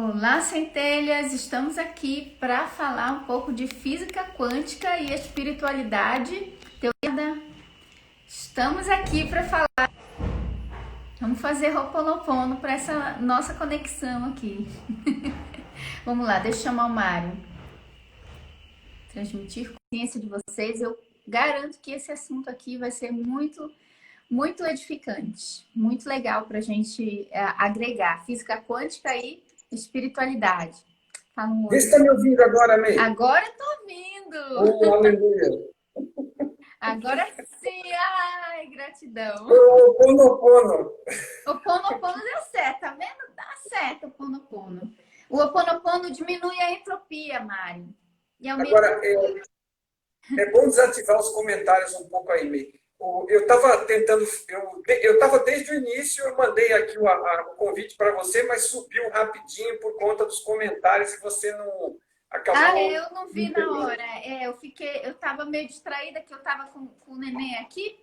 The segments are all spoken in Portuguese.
Olá, centelhas! Estamos aqui para falar um pouco de física quântica e espiritualidade. Estamos aqui para falar. Vamos fazer Ho'oponopono para essa nossa conexão aqui. Vamos lá, deixa eu chamar o Mário. Transmitir consciência de vocês. Eu garanto que esse assunto aqui vai ser muito edificante, muito legal para a gente agregar física quântica e espiritualidade. Fala um Vê oi. se está me ouvindo agora, May. Agora eu tô ouvindo. Oh, aleluia. Agora sim. Ai, gratidão. Oh, Ponopono. O Ho'oponopono deu certo, tá vendo? Dá certo o Ho'oponopono. O Ho'oponopono diminui a entropia, Mari. E aumenta. Agora, é bom desativar os comentários um pouco aí, May. Eu estava tentando, eu estava desde o início, eu mandei aqui o convite para você, mas subiu rapidinho por conta dos comentários e você não acabou. Eu não vi na hora. Eu tava meio distraída, que eu tava com o neném aqui,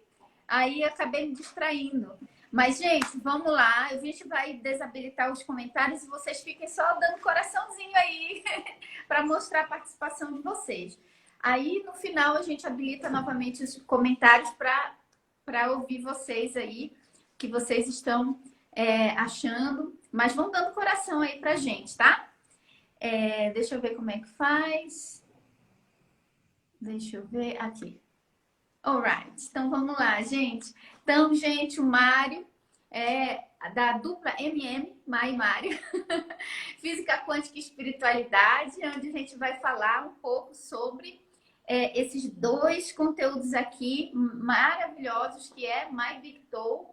aí acabei me distraindo. Mas, gente, vamos lá. A gente vai desabilitar os comentários e vocês fiquem só dando coraçãozinho aí para mostrar a participação de vocês. Aí, no final, a gente habilita novamente os comentários para ouvir vocês aí, que vocês estão achando. Mas vão dando coração aí pra gente, tá? Deixa eu ver como é que faz. Deixa eu ver aqui. Alright, então vamos lá, gente. Então, gente, o Mário é da dupla MM, Mai e Mário, Física Quântica e Espiritualidade, onde a gente vai falar um pouco sobre esses dois conteúdos aqui maravilhosos, que é My Big Toe,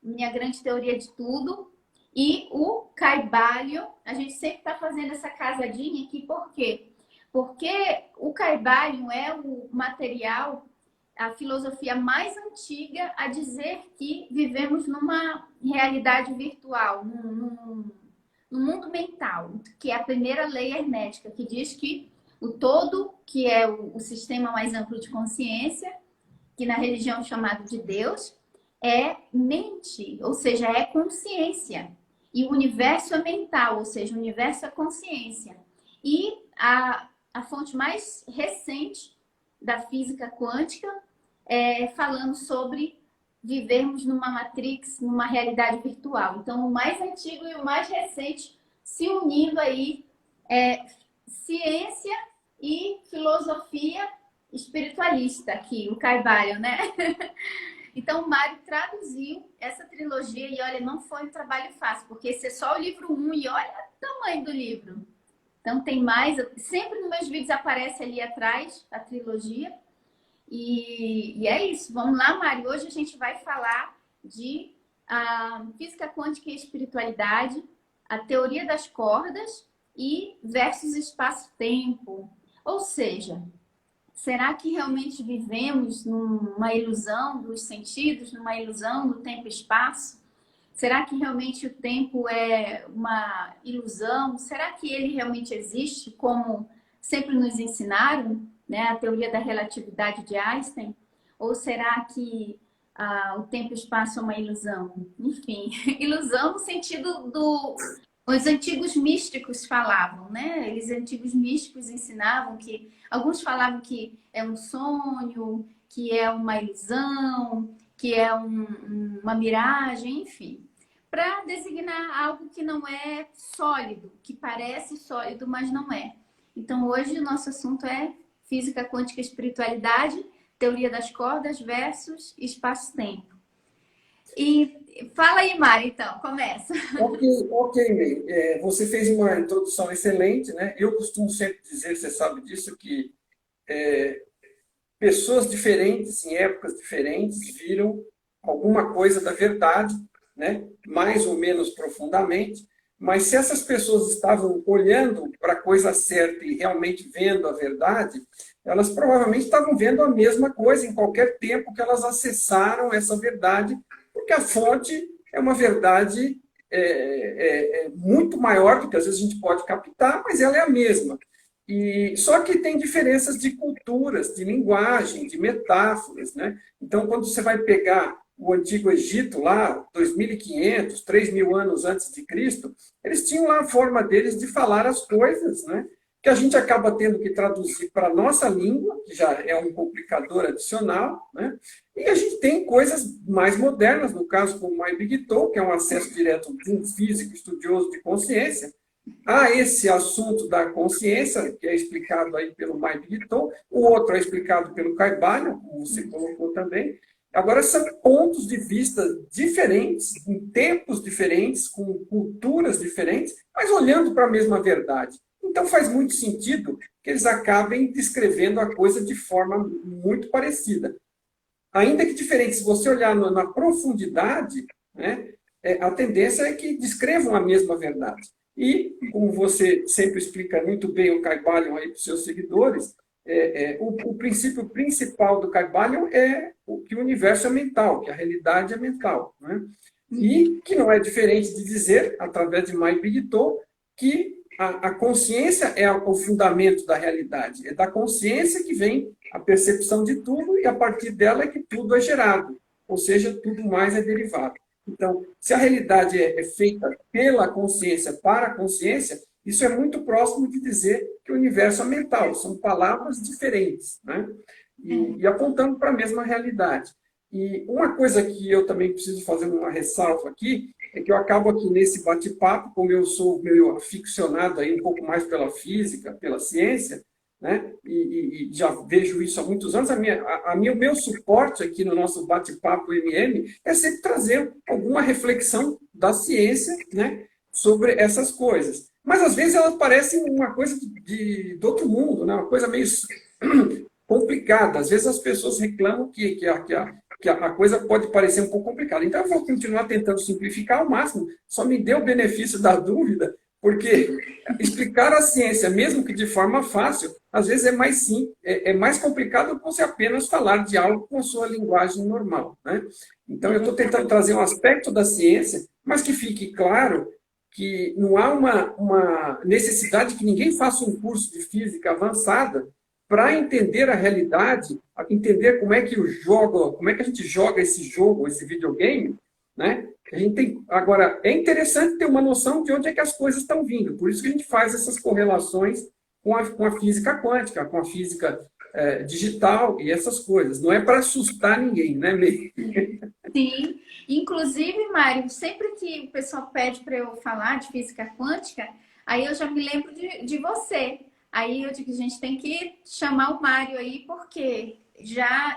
Minha Grande Teoria de Tudo, e o Kybalion. A gente sempre está fazendo essa casadinha aqui, por quê? Porque o Kybalion é o material, a filosofia mais antiga a dizer que vivemos numa realidade virtual, num mundo mental, que é a primeira lei hermética, que diz que o todo, que é o sistema mais amplo de consciência, que na religião é chamado de Deus, é mente, ou seja, é consciência. E o universo é mental, ou seja, o universo é consciência. E a fonte mais recente da física quântica falando sobre vivermos numa matrix, numa realidade virtual. Então, o mais antigo e o mais recente se unindo aí, ciência e filosofia espiritualista aqui, o Kybalion, né? Então, o Mário traduziu essa trilogia e, olha, não foi um trabalho fácil, porque esse é só o livro 1 e olha o tamanho do livro. Então, tem mais. Sempre nos meus vídeos aparece ali atrás a trilogia. E é isso. Vamos lá, Mário. Hoje a gente vai falar de física quântica e espiritualidade, a teoria das cordas e versus espaço-tempo. Ou seja, será que realmente vivemos numa ilusão dos sentidos, numa ilusão do tempo e espaço? Será que realmente o tempo é uma ilusão? Será que ele realmente existe, como sempre nos ensinaram, né? A teoria da relatividade de Einstein? Ou será que o tempo e o espaço é uma ilusão? Enfim, ilusão no sentido os antigos místicos falavam, né? Eles antigos místicos ensinavam que alguns falavam que é um sonho, que é uma ilusão, que é uma miragem, enfim, para designar algo que não é sólido, que parece sólido, mas não é. Então, hoje o nosso assunto é física quântica e espiritualidade, teoria das cordas versus espaço-tempo. E fala aí, Mari, então, começa. Ok, May. Você fez uma introdução excelente, né? Eu costumo sempre dizer, você sabe disso, que pessoas diferentes, em épocas diferentes, viram alguma coisa da verdade, né? Mais ou menos profundamente, mas se essas pessoas estavam olhando para a coisa certa e realmente vendo a verdade, elas provavelmente estavam vendo a mesma coisa em qualquer tempo que elas acessaram essa verdade, porque a fonte é uma verdade muito maior do que às vezes a gente pode captar, mas ela é a mesma. E só que tem diferenças de culturas, de linguagem, de metáforas, né? Então, quando você vai pegar o Antigo Egito, lá, 2.500, 3.000 anos antes de Cristo, eles tinham lá a forma deles de falar as coisas, né? Que a gente acaba tendo que traduzir para a nossa língua, que já é um complicador adicional, né? E a gente tem coisas mais modernas, no caso como o MyBigTalk, que é um acesso direto de um físico estudioso de consciência, a esse assunto da consciência, que é explicado aí pelo MyBigTalk, o outro é explicado pelo Caibalion, como você colocou também. Agora, são pontos de vista diferentes, em tempos diferentes, com culturas diferentes, mas olhando para a mesma verdade. Então, faz muito sentido que eles acabem descrevendo a coisa de forma muito parecida. Ainda que diferente, se você olhar na profundidade, né, a tendência é que descrevam a mesma verdade. E, como você sempre explica muito bem o Caibalion aí para os seus seguidores, o princípio principal do Caibalion é que o universo é mental, que a realidade é mental. Né? E que não é diferente de dizer, através de MyBigTalk, que a consciência é o fundamento da realidade. É da consciência que vem a percepção de tudo e a partir dela é que tudo é gerado. Ou seja, tudo mais é derivado. Então, se a realidade é feita pela consciência para a consciência, isso é muito próximo de dizer que o universo é mental. São palavras diferentes, né? E apontando para a mesma realidade. E uma coisa que eu também preciso fazer uma ressalva aqui, é que eu acabo aqui nesse bate-papo, como eu sou meio aficionado aí um pouco mais pela física, pela ciência, né? E já vejo isso há muitos anos, o meu suporte aqui no nosso bate-papo MM é sempre trazer alguma reflexão da ciência, né, sobre essas coisas. Mas às vezes elas parecem uma coisa do outro mundo, né? Uma coisa meio complicada. Às vezes as pessoas reclamam que a coisa pode parecer um pouco complicada. Então, eu vou continuar tentando simplificar ao máximo, só me dê o benefício da dúvida, porque explicar a ciência, mesmo que de forma fácil, às vezes é mais simples, é mais complicado do que você apenas falar de algo com a sua linguagem normal. Né? Então, eu estou tentando trazer um aspecto da ciência, mas que fique claro que não há uma necessidade que ninguém faça um curso de física avançada para entender a realidade, entender como é que a gente joga esse jogo, esse videogame, né? A gente tem, agora, é interessante ter uma noção de onde é que as coisas estão vindo. Por isso que a gente faz essas correlações com a física quântica, com a física digital e essas coisas. Não é para assustar ninguém, né, May? Sim. Inclusive, Mário, sempre que o pessoal pede para eu falar de física quântica, aí eu já me lembro de você. Aí eu digo que a gente tem que chamar o Mário aí, porque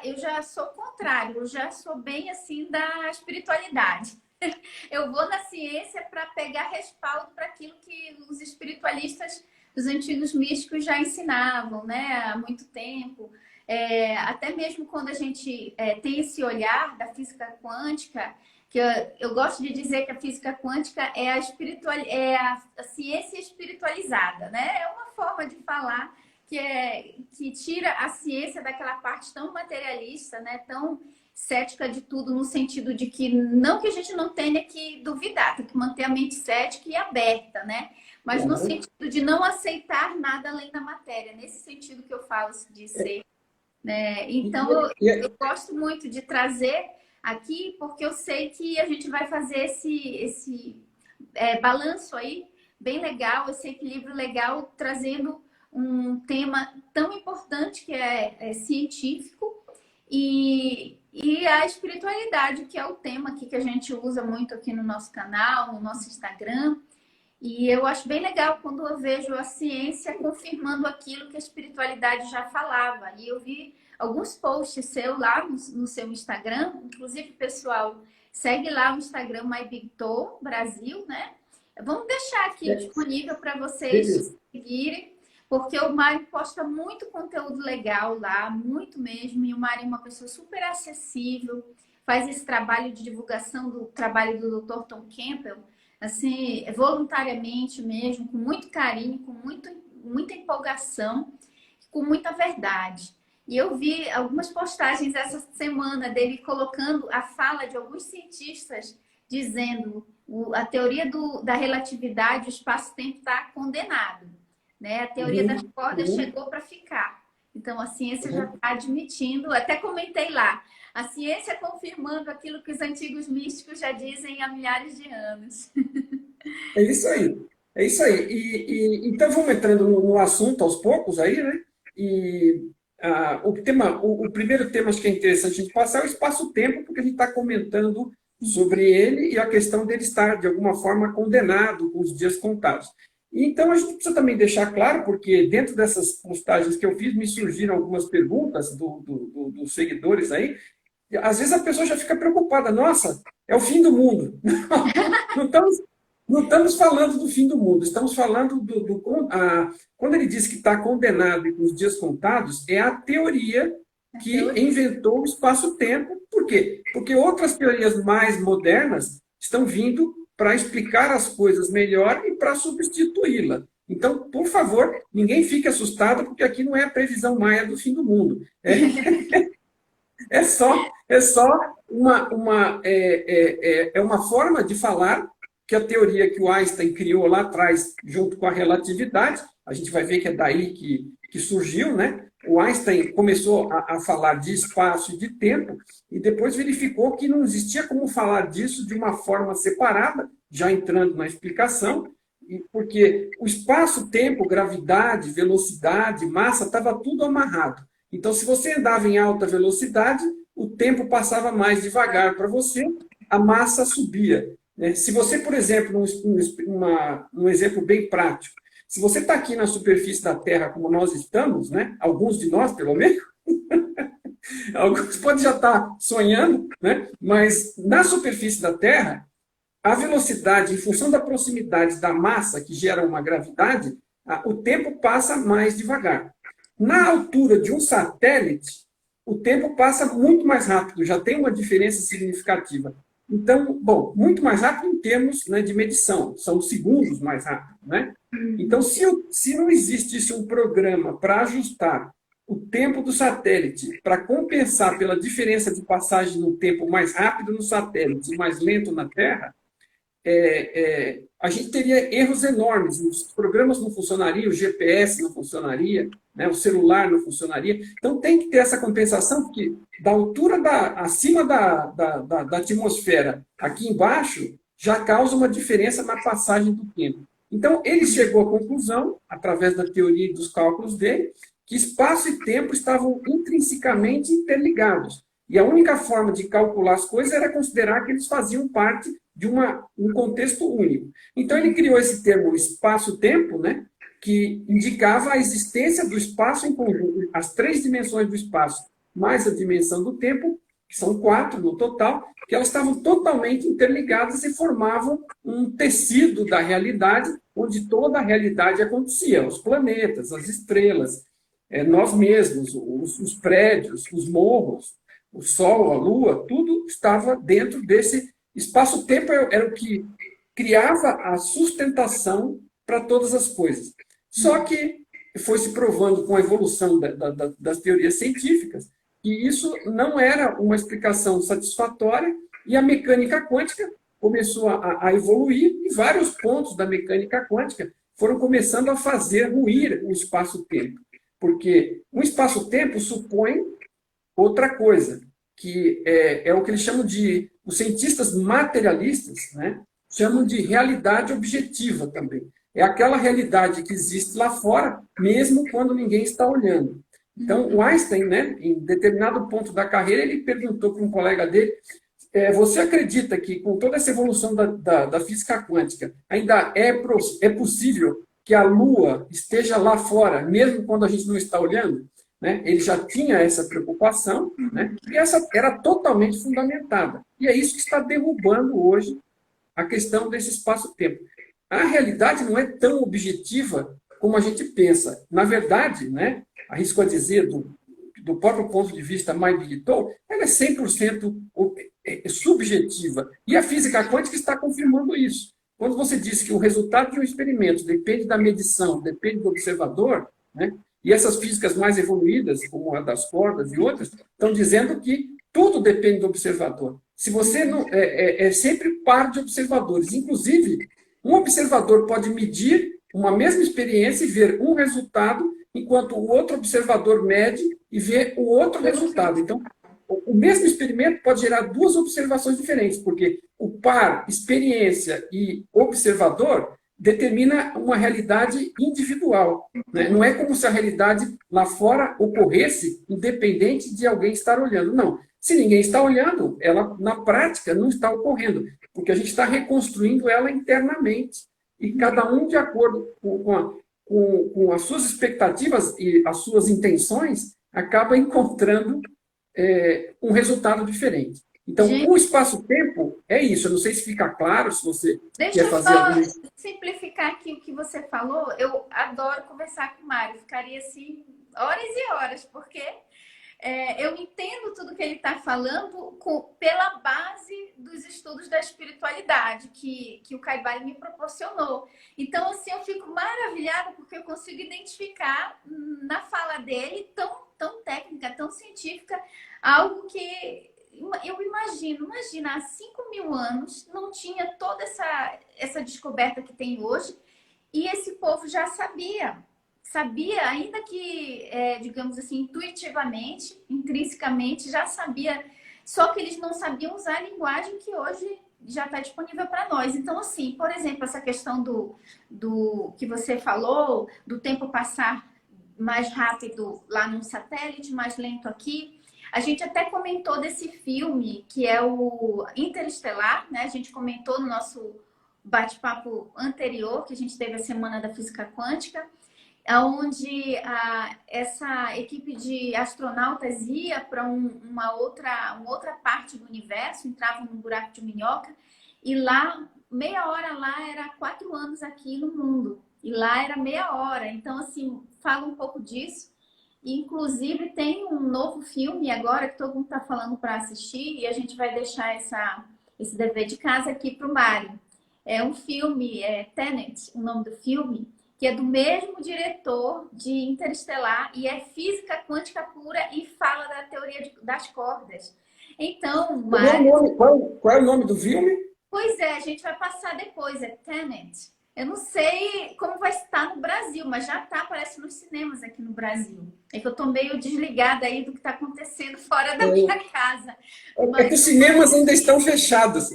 eu já sou contrário, eu já sou bem assim da espiritualidade. Eu vou na ciência para pegar respaldo para aquilo que os espiritualistas, os antigos místicos já ensinavam, né, há muito tempo. Até mesmo quando a gente tem esse olhar da física quântica, que eu gosto de dizer que a física quântica é a ciência espiritualizada, né? É uma forma de falar que tira a ciência daquela parte tão materialista, né? Tão cética de tudo, no sentido de que não que a gente não tenha que duvidar, tem que manter a mente cética e aberta, né? Mas no sentido de não aceitar nada além da matéria, nesse sentido que eu falo de ser. Né? Então, eu gosto muito de trazer aqui, porque eu sei que a gente vai fazer esse balanço aí, bem legal, esse equilíbrio legal, trazendo um tema tão importante que é científico e a espiritualidade, que é o tema aqui que a gente usa muito aqui no nosso canal, no nosso Instagram. E eu acho bem legal quando eu vejo a ciência confirmando aquilo que a espiritualidade já falava. E eu vi alguns posts seus lá no seu Instagram, inclusive, pessoal, segue lá o Instagram MyBigTalk Brasil, né? Vamos deixar aqui disponível para vocês seguirem, porque o Mário posta muito conteúdo legal lá, muito mesmo. E o Mário é uma pessoa super acessível, faz esse trabalho de divulgação do trabalho do Dr. Tom Campbell, assim, voluntariamente mesmo, com muito carinho, com muita empolgação, com muita verdade. E eu vi algumas postagens essa semana dele colocando a fala de alguns cientistas dizendo a teoria da relatividade, o espaço-tempo está condenado, né? A teoria das cordas chegou para ficar. Então, a ciência já está admitindo, até comentei lá, A ciência confirmando aquilo que os antigos místicos já dizem há milhares de anos. É isso aí. É isso aí. Então vamos entrando no assunto aos poucos aí, né? E o primeiro tema acho que é interessante a gente passar é o espaço-tempo, porque a gente está comentando sobre ele e a questão dele estar, de alguma forma, condenado com os dias contados. Então a gente precisa também deixar claro, porque dentro dessas postagens que eu fiz, me surgiram algumas perguntas dos seguidores aí. E, às vezes a pessoa já fica preocupada. Nossa, é o fim do mundo. Não estamos não estamos falando do fim do mundo, estamos falando quando ele diz que está condenado e com os dias contados, é a teoria que inventou o espaço-tempo. Por quê? Porque outras teorias mais modernas estão vindo para explicar as coisas melhor e para substituí-la. Então, por favor, ninguém fique assustado, porque aqui não é a previsão maia do fim do mundo. É só uma forma de falar que a teoria que o Einstein criou lá atrás, junto com a relatividade, a gente vai ver que é daí que surgiu, né? O Einstein começou a falar de espaço e de tempo, e depois verificou que não existia como falar disso de uma forma separada, já entrando na explicação, porque o espaço, tempo, gravidade, velocidade, massa, estava tudo amarrado. Então, se você andava em alta velocidade, o tempo passava mais devagar para você, a massa subia. Se você, por exemplo, um exemplo bem prático, se você está aqui na superfície da Terra como nós estamos, né? Alguns de nós, pelo menos, alguns podem já estar sonhando, né? Mas na superfície da Terra, a velocidade, em função da proximidade da massa que gera uma gravidade, o tempo passa mais devagar. Na altura de um satélite, o tempo passa muito mais rápido, já tem uma diferença significativa. Então, bom, muito mais rápido em termos, né, de medição, são segundos mais rápido, né? Então, se não existisse um programa para ajustar o tempo do satélite, para compensar pela diferença de passagem no tempo mais rápido no satélite e mais lento na Terra, a gente teria erros enormes. Os programas não funcionariam, o GPS não funcionaria, né, o celular não funcionaria. Então, tem que ter essa compensação, porque da altura acima da atmosfera, aqui embaixo, já causa uma diferença na passagem do tempo. Então, ele chegou à conclusão, através da teoria e dos cálculos dele, que espaço e tempo estavam intrinsecamente interligados. E a única forma de calcular as coisas era considerar que eles faziam parte de um contexto único. Então, ele criou esse termo espaço-tempo, né, que indicava a existência do espaço em conjunto, as 3 dimensões do espaço, mais a dimensão do tempo, que são 4 no total, que elas estavam totalmente interligadas e formavam um tecido da realidade, onde toda a realidade acontecia, os planetas, as estrelas, nós mesmos, os prédios, os morros, o Sol, a Lua, tudo estava dentro desse espaço-tempo, era o que criava a sustentação para todas as coisas. Só que foi se provando com a evolução das teorias científicas que isso não era uma explicação satisfatória, e a mecânica quântica começou a evoluir, e vários pontos da mecânica quântica foram começando a fazer ruir o espaço-tempo. Porque um espaço-tempo supõe outra coisa, que é o que eles chamam de, os cientistas materialistas, né, chamam de realidade objetiva também. É aquela realidade que existe lá fora, mesmo quando ninguém está olhando. Então, o Einstein, né, em determinado ponto da carreira, ele perguntou para um colega dele, você acredita que, com toda essa evolução da física quântica, ainda é possível que a Lua esteja lá fora, mesmo quando a gente não está olhando? Né? Ele já tinha essa preocupação, né? E essa era totalmente fundamentada. E é isso que está derrubando hoje a questão desse espaço-tempo. A realidade não é tão objetiva como a gente pensa. Na verdade, né, arrisco a dizer, do próprio ponto de vista mais digital, ela é 100% subjetiva. E a física quântica está confirmando isso. Quando você diz que o resultado de um experimento depende da medição, depende do observador, né, e essas físicas mais evoluídas, como a das cordas e outras, estão dizendo que tudo depende do observador. Se você não é sempre par de observadores. Inclusive, um observador pode medir uma mesma experiência e ver um resultado, enquanto o outro observador mede e vê o outro resultado. Então, o mesmo experimento pode gerar duas observações diferentes, porque o par experiência e observador determina uma realidade individual, né? Não é como se a realidade lá fora ocorresse independente de alguém estar olhando. Não. Se ninguém está olhando, ela, na prática, não está ocorrendo, porque a gente está reconstruindo ela internamente. E cada um, de acordo com as suas expectativas e as suas intenções, acaba encontrando um resultado diferente. Então, Gente, o espaço-tempo é isso. Eu não sei se fica claro, se você deixa quer eu fazer só algum... simplificar aqui o que você falou. Eu adoro conversar com o Mário. Ficaria assim horas e horas, porque eu entendo tudo que ele está falando pela base dos estudos da espiritualidade que o Caibali me proporcionou. Então, assim, eu fico maravilhada porque eu consigo identificar na fala dele tão técnica, tão científica, algo que eu imagina, há 5.000 anos não tinha toda essa descoberta que tem hoje e esse povo já sabia, ainda que, digamos assim, intuitivamente, intrinsecamente, já sabia, só que eles não sabiam usar a linguagem que hoje já está disponível para nós. Então, assim, por exemplo, essa questão do que você falou, do tempo passar mais rápido lá num satélite, mais lento aqui. A gente até comentou desse filme, que é o Interestelar, né? A gente comentou no nosso bate-papo anterior, que a gente teve a Semana da Física Quântica, onde essa equipe de astronautas ia para uma outra parte do universo, entrava num buraco de minhoca, e lá, meia hora lá era 4 anos aqui no mundo, e lá era meia hora. Então, assim, fala um pouco disso. E, inclusive, tem um novo filme agora que todo mundo está falando para assistir, e a gente vai deixar esse dever de casa aqui para o Mário. É um filme, Tenet, o nome do filme, que é do mesmo diretor de Interestelar e é física quântica pura e fala da teoria das cordas. Então, Mário... Qual é o nome do filme? Pois é, a gente vai passar depois, é Tenet. Eu não sei como vai estar no Brasil, mas já está, parece, nos cinemas aqui no Brasil. É que eu estou meio desligada aí do que está acontecendo fora da minha casa. É que os cinemas ainda estão fechados.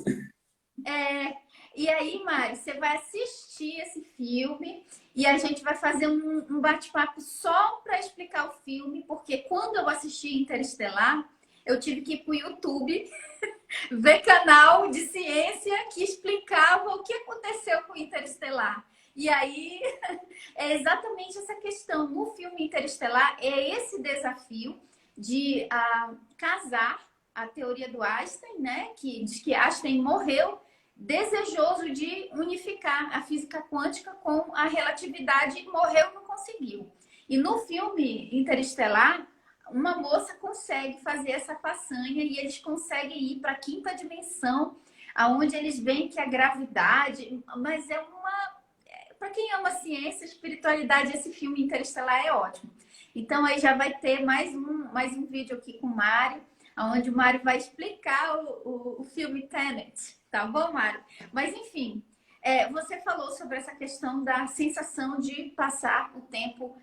E aí, Mari, você vai assistir esse filme e a gente vai fazer um bate-papo só para explicar o filme, porque quando eu assisti Interestelar, eu tive que ir para o YouTube ver canal de ciência que explicava o que aconteceu com Interestelar. E aí, é exatamente essa questão. No filme Interestelar, é esse desafio de casar a teoria do Einstein, né? Que diz que Einstein morreu desejoso de unificar a física quântica com a relatividade, morreu e não conseguiu. E no filme Interestelar, uma moça consegue fazer essa façanha e eles conseguem ir para a quinta dimensão, aonde eles veem que a gravidade, mas para quem ama ciência, espiritualidade, esse filme Interestelar é ótimo. Então aí já vai ter mais um vídeo aqui com o Mário, onde o Mário vai explicar o filme Tenet, tá bom, Mário? Mas enfim, você falou sobre essa questão da sensação de passar o tempo,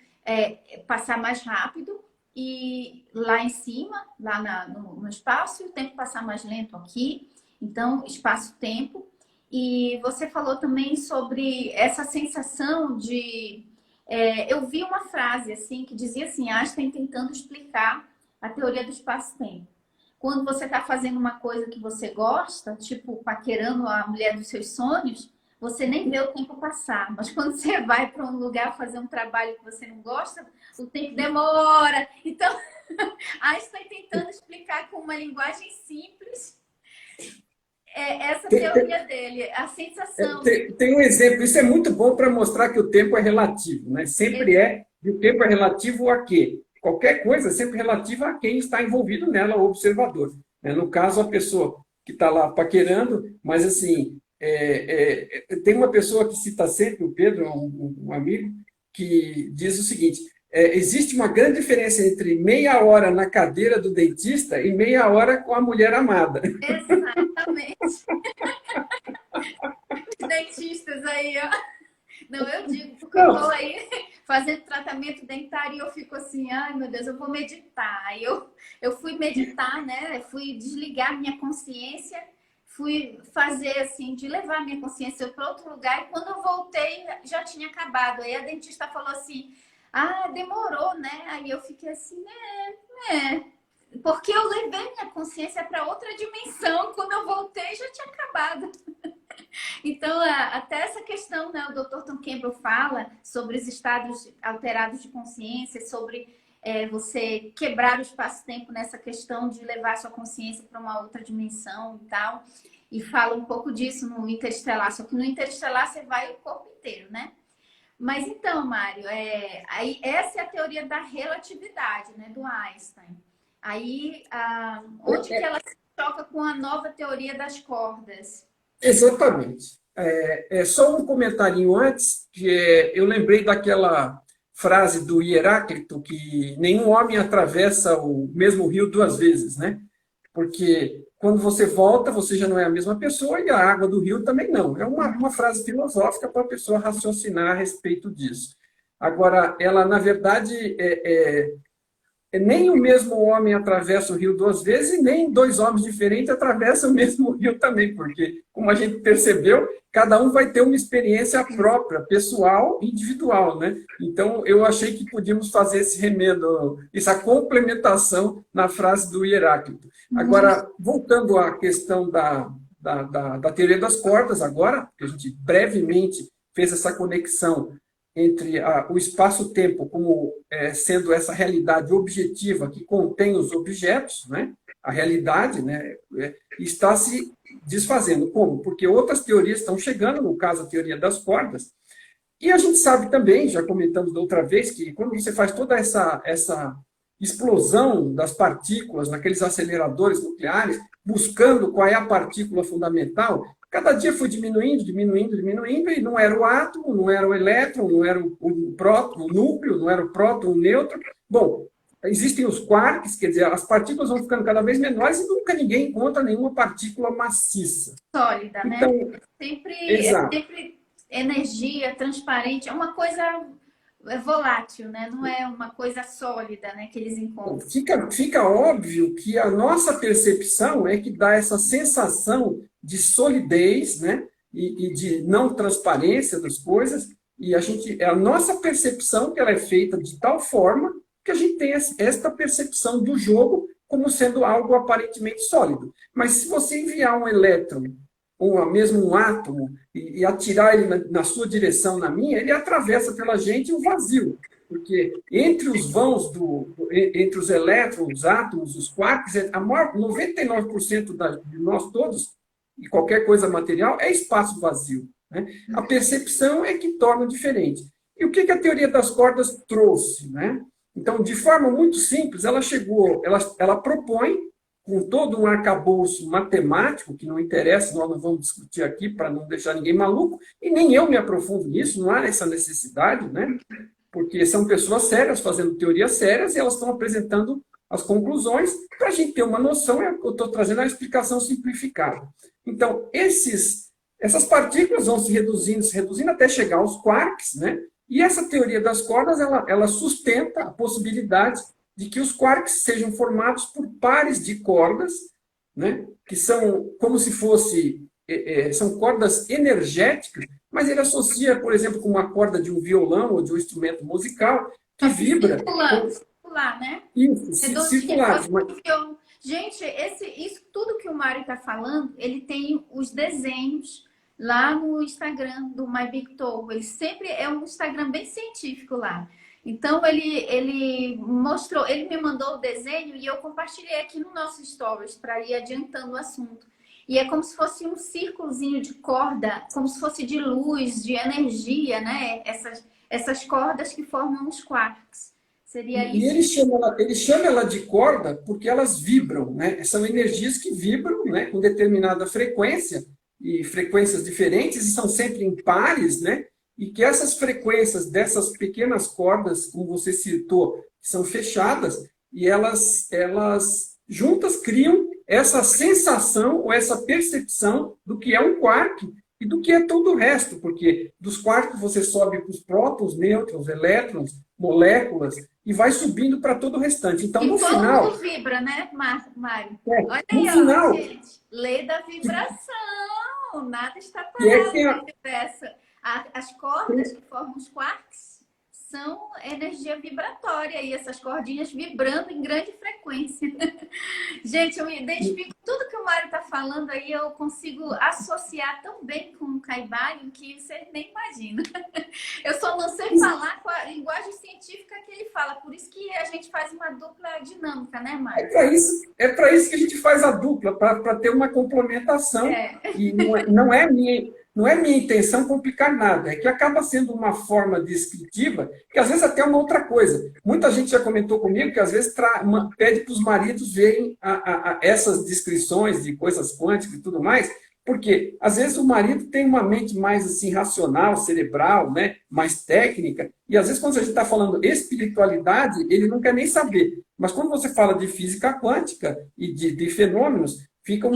passar mais rápido, e lá em cima, lá no espaço, e o tempo passar mais lento aqui. Então, espaço-tempo. E você falou também sobre essa sensação de... eu vi uma frase assim que dizia assim, Einstein tentando explicar a teoria do espaço-tempo. Quando você está fazendo uma coisa que você gosta, tipo paquerando a mulher dos seus sonhos, você nem vê o tempo passar. Mas quando você vai para um lugar fazer um trabalho que você não gosta, o tempo demora. Então, Einstein tentando explicar com uma linguagem simples essa teoria dele, a sensação. Tem um exemplo, isso é muito bom para mostrar que o tempo é relativo, né? Sempre e o tempo é relativo a quê? Qualquer coisa é sempre relativa a quem está envolvido nela, o observador. No caso, a pessoa que está lá paquerando, mas assim, tem uma pessoa que cita sempre, o Pedro, um amigo, que diz o seguinte: existe uma grande diferença entre meia hora na cadeira do dentista e meia hora com a mulher amada. Exatamente. Os dentistas aí, ó. Não, eu digo, porque eu estou aí fazendo tratamento dentário e eu fico assim, ai meu Deus, eu vou meditar. Aí eu fui meditar, né? Eu fui desligar minha consciência, fui fazer assim, de levar minha consciência para outro lugar. E quando eu voltei, já tinha acabado. Aí a dentista falou assim, ah, demorou, né? Aí eu fiquei assim, porque eu levei minha consciência para outra dimensão. Quando eu voltei, já tinha acabado. Então, até essa questão, né, o Dr. Tom Campbell fala sobre os estados alterados de consciência, sobre você quebrar o espaço-tempo nessa questão de levar sua consciência para uma outra dimensão e tal. E fala um pouco disso no Interestelar, só que no Interestelar você vai o corpo inteiro, né? Mas então, Mário, aí, essa é a teoria da relatividade, né, do Einstein. Aí, onde que ela se toca com a nova teoria das cordas? Exatamente. Só um comentarinho antes, que eu lembrei daquela frase do Heráclito, que nenhum homem atravessa o mesmo rio duas vezes, né? Porque quando você volta, você já não é a mesma pessoa e a água do rio também não. É uma frase filosófica para a pessoa raciocinar a respeito disso. Agora, ela, na verdade, nem o mesmo homem atravessa o rio duas vezes e nem dois homens diferentes atravessam o mesmo rio também, porque, como a gente percebeu, cada um vai ter uma experiência própria, pessoal, individual, né? Então, eu achei que podíamos fazer esse remendo, essa complementação na frase do Heráclito. Agora, voltando à questão da teoria das cordas, agora, que a gente brevemente fez essa conexão entre o espaço-tempo como sendo essa realidade objetiva que contém os objetos, né? A realidade, né, está se desfazendo. Como? Porque outras teorias estão chegando, no caso a teoria das cordas, e a gente sabe também, já comentamos da outra vez, que quando você faz toda essa explosão das partículas naqueles aceleradores nucleares, buscando qual é a partícula fundamental, cada dia foi diminuindo, diminuindo, diminuindo, e não era o átomo, não era o elétron, não era o próton, o núcleo, não era o próton, o nêutron. Bom, existem os quarks, quer dizer, as partículas vão ficando cada vez menores e nunca ninguém encontra nenhuma partícula maciça. Sólida, então, né? É sempre energia, transparente, é uma coisa volátil, né? Não é uma coisa sólida, né, que eles encontram. Fica óbvio que a nossa percepção é que dá essa sensação de solidez, né, e de não transparência das coisas, e a nossa percepção que ela é feita de tal forma que a gente tem esta percepção do jogo como sendo algo aparentemente sólido. Mas se você enviar um elétron ou mesmo um átomo e atirar ele na sua direção, na minha, ele atravessa pela gente o vazio. Porque entre os vãos, entre os elétrons, os átomos, os quarks, 99% de nós todos, e qualquer coisa material, é espaço vazio, né? A percepção é que torna diferente. E o que a teoria das cordas trouxe, né? Então, de forma muito simples, ela propõe, com todo um arcabouço matemático, que não interessa, nós não vamos discutir aqui para não deixar ninguém maluco, e nem eu me aprofundo nisso, não há essa necessidade, né? Porque são pessoas sérias fazendo teorias sérias e elas estão apresentando as conclusões para a gente ter uma noção, eu estou trazendo a explicação simplificada. Então, essas partículas vão se reduzindo até chegar aos quarks, né? E essa teoria das cordas, ela sustenta a possibilidade de que os quarks sejam formados por pares de cordas, né, que são como se são cordas energéticas, mas ele associa, por exemplo, com uma corda de um violão ou de um instrumento musical que vibra. Circular, né? Isso, circular. Gente, isso tudo que o Mário está falando, ele tem os desenhos lá no Instagram do My Big Toe. Ele sempre é um Instagram bem científico lá. Então, ele mostrou, ele me mandou o desenho e eu compartilhei aqui no nosso Stories para ir adiantando o assunto. E é como se fosse um círculozinho de corda, como se fosse de luz, de energia, né? Essas cordas que formam os quarks. Seria isso. E ele chama ela de corda porque elas vibram, né? São energias que vibram, né, com determinada frequência, e frequências diferentes, e são sempre em pares, né? E que essas frequências dessas pequenas cordas, como você citou, são fechadas, e elas juntas criam essa sensação ou essa percepção do que é um quark, e do que é todo o resto, porque dos quartos você sobe para os prótons, nêutrons, elétrons, moléculas, e vai subindo para todo o restante. Então, E no todo final... mundo vibra, né, Mário? Olha no aí, ó, final... gente. Lei da vibração. Nada está E é que parado tem no universo. As cordas que formam os quarks são energia vibratória e essas cordinhas vibrando em grande frequência. Gente, eu me identifico com tudo que o Mário está falando aí, eu consigo associar tão bem com o Caibalion que você nem imagina. Eu só não sei falar com a linguagem científica que ele fala, por isso que a gente faz uma dupla dinâmica, né, Mário? É para isso que a gente faz a dupla, para ter uma complementação. E não é minha intenção complicar nada, é que acaba sendo uma forma descritiva, que às vezes até é uma outra coisa. Muita gente já comentou comigo que às vezes pede para os maridos verem essas descrições de coisas quânticas e tudo mais, porque às vezes o marido tem uma mente mais assim racional, cerebral, né, mais técnica, e às vezes quando a gente está falando espiritualidade, ele não quer nem saber. Mas quando você fala de física quântica e de fenômenos, fica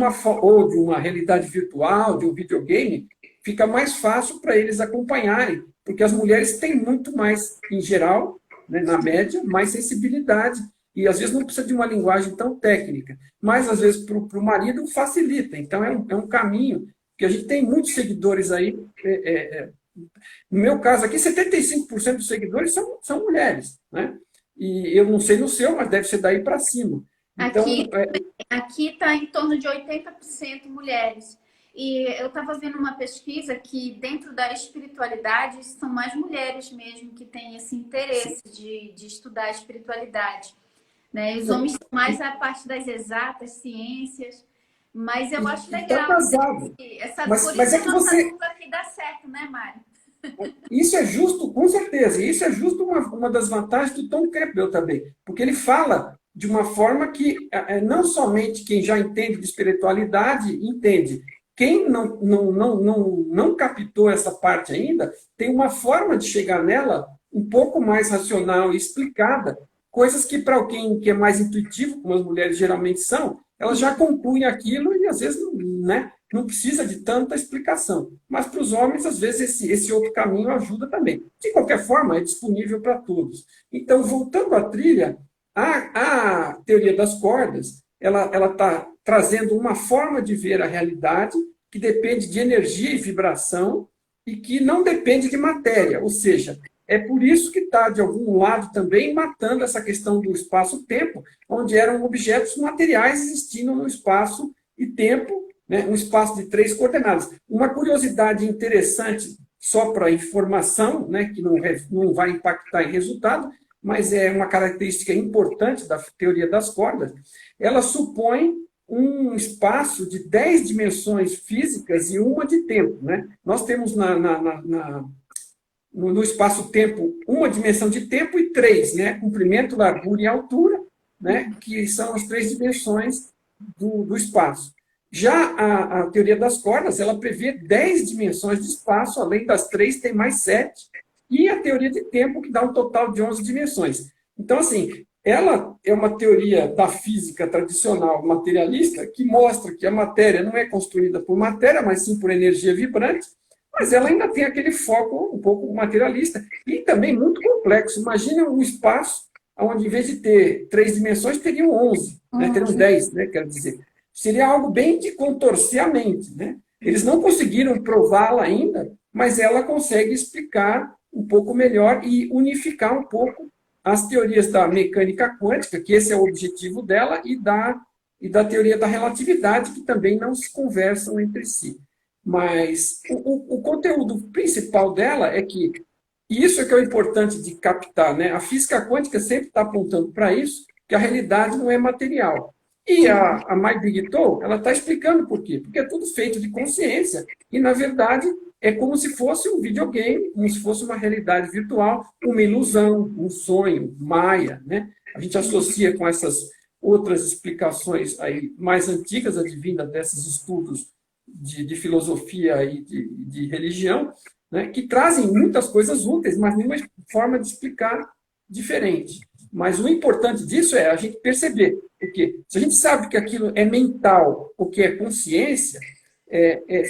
ou de uma realidade virtual, de um videogame, fica mais fácil para eles acompanharem, porque as mulheres têm muito mais, em geral, né, na média, mais sensibilidade, e às vezes não precisa de uma linguagem tão técnica, mas às vezes para o marido facilita, então é um caminho, que a gente tem muitos seguidores aí, no meu caso aqui, 75% dos seguidores são mulheres, né? E eu não sei no seu, mas deve ser daí para cima. Então, aqui está em torno de 80% mulheres. E eu estava vendo uma pesquisa que dentro da espiritualidade são mais mulheres mesmo que têm esse interesse de estudar a espiritualidade. Né? Os homens são mais a parte das exatas, ciências. Mas eu acho legal. Casado. Mas é que você... que dá certo, né, Mário? Isso é justo, com certeza. E isso é justo uma das vantagens do Tom Campbell também. Porque ele fala de uma forma que não somente quem já entende de espiritualidade entende. Quem não captou essa parte ainda, tem uma forma de chegar nela um pouco mais racional e explicada. Coisas que para quem que é mais intuitivo, como as mulheres geralmente são, elas já concluem aquilo e às vezes não precisa de tanta explicação. Mas para os homens, às vezes, esse outro caminho ajuda também. De qualquer forma, é disponível para todos. Então, voltando à trilha, a teoria das cordas, ela está trazendo uma forma de ver a realidade que depende de energia e vibração e que não depende de matéria. Ou seja, é por isso que está, de algum lado, também matando essa questão do espaço-tempo, onde eram objetos materiais existindo no espaço e tempo, né, um espaço de 3 coordenadas. Uma curiosidade interessante, só para informação, né, que não vai impactar em resultado, mas é uma característica importante da teoria das cordas, ela supõe um espaço de 10 dimensões físicas e uma de tempo. Né? Nós temos no espaço-tempo uma dimensão de tempo e 3, né? Comprimento, largura e altura, né? Que são as 3 dimensões do espaço. Já a teoria das cordas, ela prevê 10 dimensões de espaço, além das 3 tem mais 7, e a teoria de tempo, que dá um total de 11 dimensões. Então, assim, ela é uma teoria da física tradicional materialista que mostra que a matéria não é construída por matéria, mas sim por energia vibrante, mas ela ainda tem aquele foco um pouco materialista e também muito complexo. Imagina um espaço onde, em vez de ter 3 dimensões, teriam 11, né? Teriam 10, né? Quero dizer. Seria algo bem de contorcer a mente. Né? Eles não conseguiram prová-la ainda, mas ela consegue explicar um pouco melhor e unificar um pouco as teorias da mecânica quântica, que esse é o objetivo dela, e da teoria da relatividade, que também não se conversam entre si. Mas o conteúdo principal dela é que, e isso é que é o importante de captar, né? A física quântica sempre está apontando para isso, que a realidade não é material. E a My Big Toe, ela está explicando por quê. Porque é tudo feito de consciência, e, na verdade, é como se fosse um videogame, como se fosse uma realidade virtual, uma ilusão, um sonho, Maia. Né? A gente associa com essas outras explicações aí mais antigas, advindas desses estudos de filosofia e de religião, né? Que trazem muitas coisas úteis, mas de uma forma de explicar diferente. Mas o importante disso é a gente perceber, porque se a gente sabe que aquilo é mental, o que é consciência,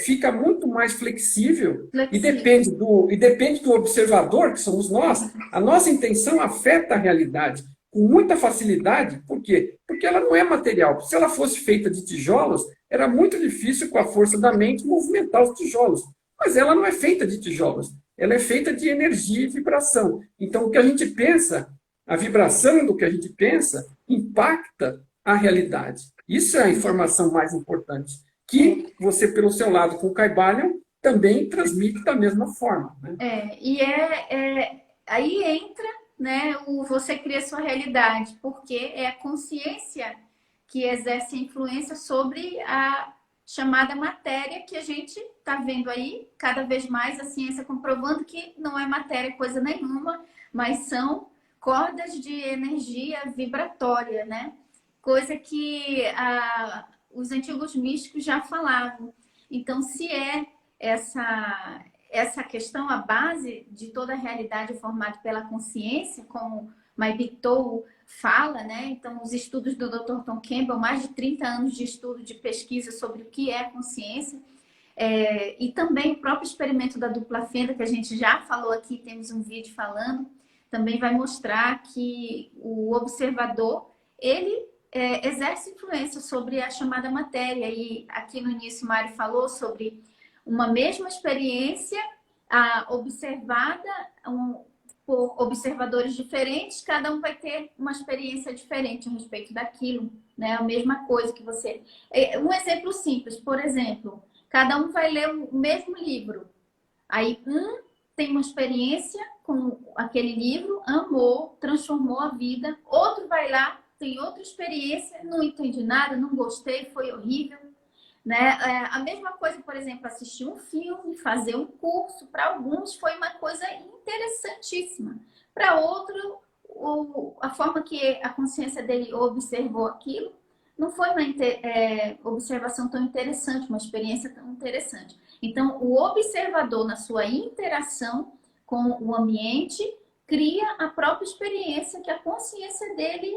fica muito mais flexível e Flexível. depende do observador, que somos nós. A nossa intenção afeta a realidade com muita facilidade. Por quê? Porque ela não é material. Se ela fosse feita de tijolos, era muito difícil, com a força da mente, movimentar os tijolos. Mas ela não é feita de tijolos. Ela é feita de energia e vibração. Então, o que a gente pensa, a vibração do que a gente pensa, impacta a realidade. Isso é a informação mais importante, que você, pelo seu lado, com o Caibalion, também transmite da mesma forma. Né? Aí entra, né, o você cria sua realidade, porque é a consciência que exerce influência sobre a chamada matéria, que a gente está vendo aí cada vez mais a ciência comprovando que não é matéria coisa nenhuma, mas são cordas de energia vibratória, né? Coisa que os antigos místicos já falavam. Então, se é essa questão, a base de toda a realidade formada pela consciência, como Maibito fala, né? Então, os estudos do Dr. Tom Campbell, mais de 30 anos de estudo, de pesquisa sobre o que é consciência, e também o próprio experimento da dupla fenda, que a gente já falou aqui, temos um vídeo falando, também vai mostrar que o observador, ele exerce influência sobre a chamada matéria. E aqui no início, Mário falou sobre uma mesma experiência observada por observadores diferentes, cada um vai ter uma experiência diferente a respeito daquilo, né? A mesma coisa que você... Um exemplo simples, por exemplo, cada um vai ler o mesmo livro. Aí tem uma experiência com aquele livro, amou, transformou a vida. Outro vai lá, tem outra experiência, não entendi nada, não gostei, foi horrível. Né? A mesma coisa, por exemplo, assistir um filme, fazer um curso, para alguns foi uma coisa interessantíssima. Para outro, a forma que a consciência dele observou aquilo não foi uma observação tão interessante, uma experiência tão interessante. Então, o observador, na sua interação com o ambiente, cria a própria experiência que a consciência dele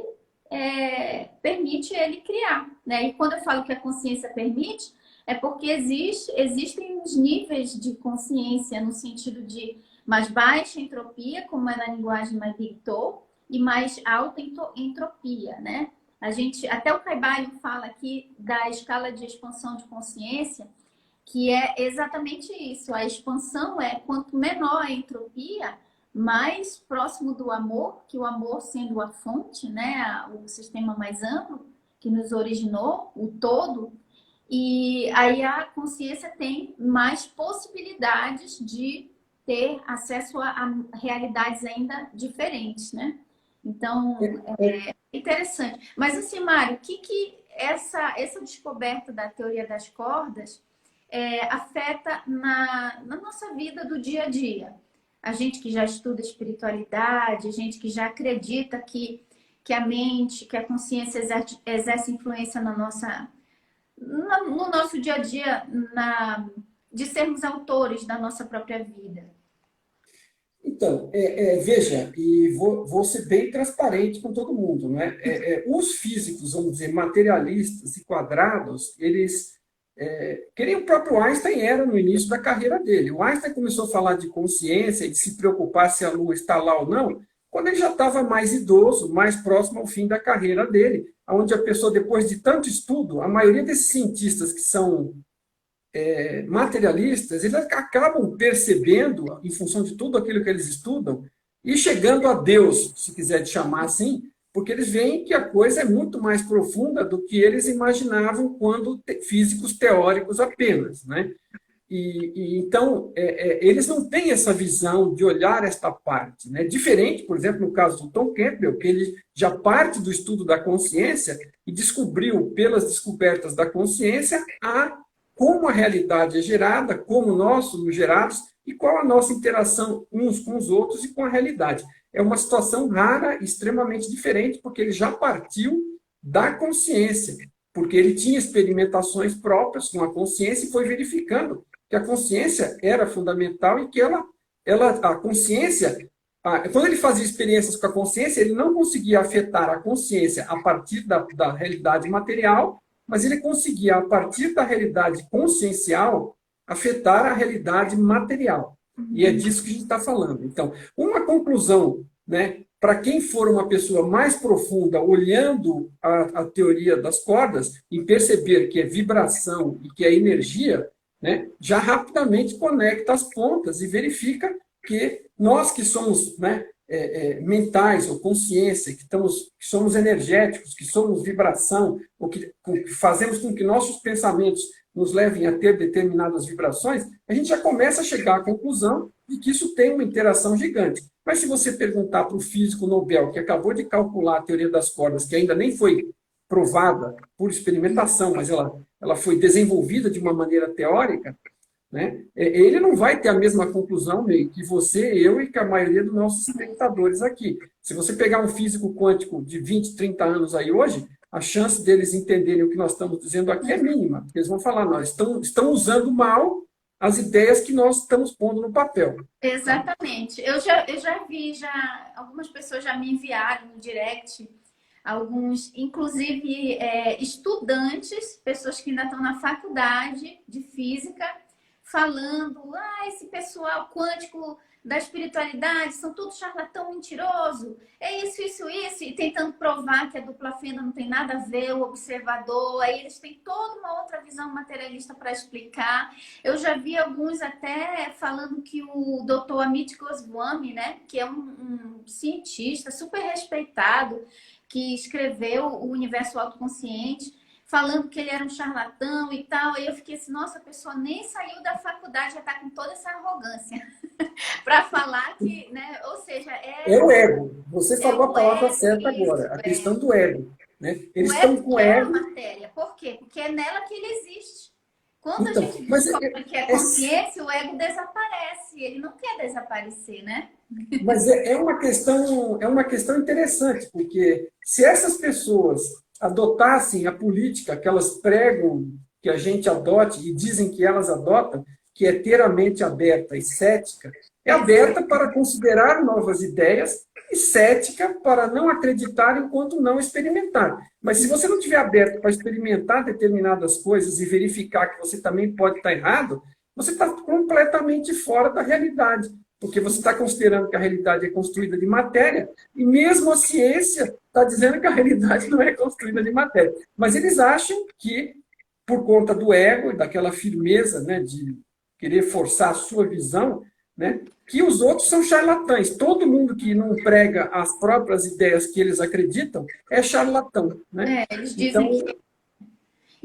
permite ele criar, né? E quando eu falo que a consciência permite, é porque existem os níveis de consciência no sentido de mais baixa entropia, como é na linguagem mais Victor, e mais alta entropia, né? Até o Caibalion fala aqui da escala de expansão de consciência, que é exatamente isso. A expansão quanto menor a entropia, mais próximo do amor, que o amor sendo a fonte, né, o sistema mais amplo que nos originou, o todo, e aí a consciência tem mais possibilidades de ter acesso a realidades ainda diferentes, né? Então, é interessante. Mas assim, Mário, o que essa descoberta da teoria das cordas afeta na nossa vida do dia a dia? A gente que já estuda espiritualidade, a gente que já acredita que a mente, que a consciência exerce influência no nosso dia a dia, de sermos autores da nossa própria vida. Então, veja, e vou ser bem transparente com todo mundo, né? Os físicos, vamos dizer, materialistas e quadrados, eles... que nem o próprio Einstein era no início da carreira dele. O Einstein começou a falar de consciência e de se preocupar se a Lua está lá ou não, quando ele já estava mais idoso, mais próximo ao fim da carreira dele, onde a pessoa, depois de tanto estudo, a maioria desses cientistas que são materialistas, eles acabam percebendo, em função de tudo aquilo que eles estudam, e chegando a Deus, se quiser chamar assim, porque eles veem que a coisa é muito mais profunda do que eles imaginavam quando físicos teóricos apenas, né? Então, eles não têm essa visão de olhar esta parte, né? Diferente, por exemplo, no caso do Tom Campbell, que ele já parte do estudo da consciência e descobriu, pelas descobertas da consciência, como a realidade é gerada, como nós somos gerados e qual a nossa interação uns com os outros e com a realidade. É uma situação rara, extremamente diferente, porque ele já partiu da consciência, porque ele tinha experimentações próprias com a consciência e foi verificando que a consciência era fundamental e que a consciência, quando ele fazia experiências com a consciência, ele não conseguia afetar a consciência a partir da realidade material, mas ele conseguia, a partir da realidade consciencial, afetar a realidade material. E é disso que a gente está falando. Então, uma conclusão, né, para quem for uma pessoa mais profunda, olhando a teoria das cordas, e perceber que é vibração e que é energia, né, já rapidamente conecta as pontas e verifica que nós que somos, né, mentais ou consciência, que somos energéticos, que somos vibração, ou que fazemos com que nossos pensamentos nos levem a ter determinadas vibrações, a gente já começa a chegar à conclusão de que isso tem uma interação gigante. Mas se você perguntar para o físico Nobel, que acabou de calcular a teoria das cordas, que ainda nem foi provada por experimentação, mas ela foi desenvolvida de uma maneira teórica, né? Ele não vai ter a mesma conclusão, Ney, que você, eu e que a maioria dos nossos espectadores aqui. Se você pegar um físico quântico de 20, 30 anos aí hoje, a chance deles entenderem o que nós estamos dizendo aqui é mínima. Porque eles vão falar, não, estão usando mal as ideias que nós estamos pondo no papel. Exatamente. Eu já vi, algumas pessoas já me enviaram no direct, alguns, inclusive estudantes, pessoas que ainda estão na faculdade de física, falando, esse pessoal quântico da espiritualidade são tudo charlatão mentiroso, é isso, e tentando provar que a dupla fenda não tem nada a ver, o observador, aí eles têm toda uma outra visão materialista para explicar. Eu já vi alguns até falando que o Dr. Amit Goswami, né, que é um cientista super respeitado, que escreveu o Universo Autoconsciente, falando que ele era um charlatão e tal. Aí eu fiquei assim, nossa, a pessoa nem saiu da faculdade, já está com toda essa arrogância para falar que, né? Ou seja, é o ego. Você falou a palavra certa agora, a questão do ego. Né? Eles estão com o ego. É a matéria. Por quê? Porque é nela que ele existe. Quando a gente descobre que é consciência, o ego desaparece. Ele não quer desaparecer, né? Mas é uma questão interessante, porque se essas pessoas adotassem a política que elas pregam que a gente adote e dizem que elas adotam, que é ter a mente aberta e cética, é aberta para considerar novas ideias e cética para não acreditar enquanto não experimentar. Mas se você não estiver aberto para experimentar determinadas coisas e verificar que você também pode estar errado, você está completamente fora da realidade. Porque você está considerando que a realidade é construída de matéria, e mesmo a ciência está dizendo que a realidade não é construída de matéria. Mas eles acham que, por conta do ego e daquela firmeza, né, de querer forçar a sua visão, né, que os outros são charlatães. Todo mundo que não prega as próprias ideias que eles acreditam é charlatão. Né? Eles dizem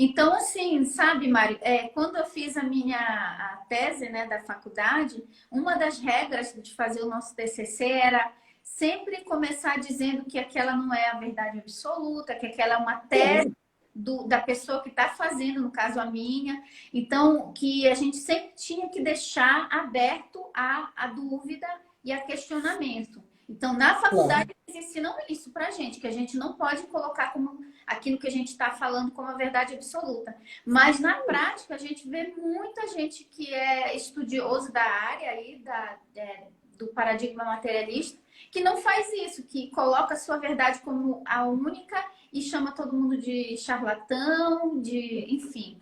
Então, assim, sabe, Mari, quando eu fiz a tese, né, da faculdade, uma das regras de fazer o nosso TCC era sempre começar dizendo que aquela não é a verdade absoluta, que aquela é uma tese da pessoa que está fazendo, no caso a minha. Então, que a gente sempre tinha que deixar aberto a dúvida e a questionamento. Então, na faculdade, eles ensinam isso pra gente, que a gente não pode colocar como aquilo que a gente está falando como a verdade absoluta. Mas, na prática, a gente vê muita gente que é estudioso da área aí, do paradigma materialista, que não faz isso, que coloca a sua verdade como a única e chama todo mundo de charlatão, enfim.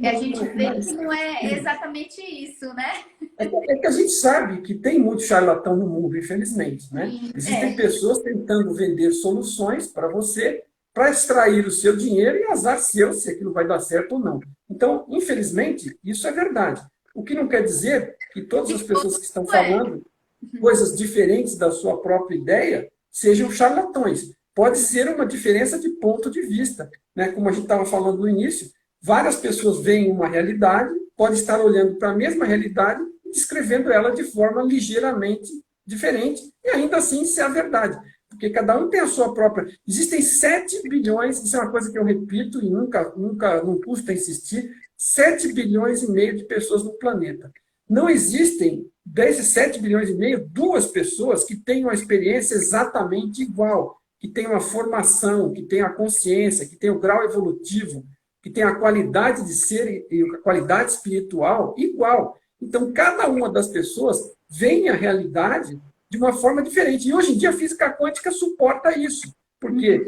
A gente vê que não é exatamente isso, né? É que a gente sabe que tem muito charlatão no mundo, infelizmente. Né? Existem pessoas tentando vender soluções para você, para extrair o seu dinheiro e azar seu se aquilo vai dar certo ou não. Então, infelizmente, isso é verdade. O que não quer dizer que todas as pessoas que estão falando coisas diferentes da sua própria ideia sejam charlatões. Pode ser uma diferença de ponto de vista. Né? Como a gente estava falando no início, várias pessoas veem uma realidade, podem estar olhando para a mesma realidade e descrevendo ela de forma ligeiramente diferente, e ainda assim ser a verdade. Porque cada um tem a sua própria... Existem 7 bilhões, isso é uma coisa que eu repito e nunca não custa insistir, 7 bilhões e meio de pessoas no planeta. Não existem, desses 7 bilhões e meio, 2 pessoas que tenham uma experiência exatamente igual, que tenham a formação, que tenham a consciência, que tenham o grau evolutivo, que tenham a qualidade de ser e a qualidade espiritual igual. Então, cada uma das pessoas vê a realidade de uma forma diferente. E hoje em dia a física quântica suporta isso. Porque,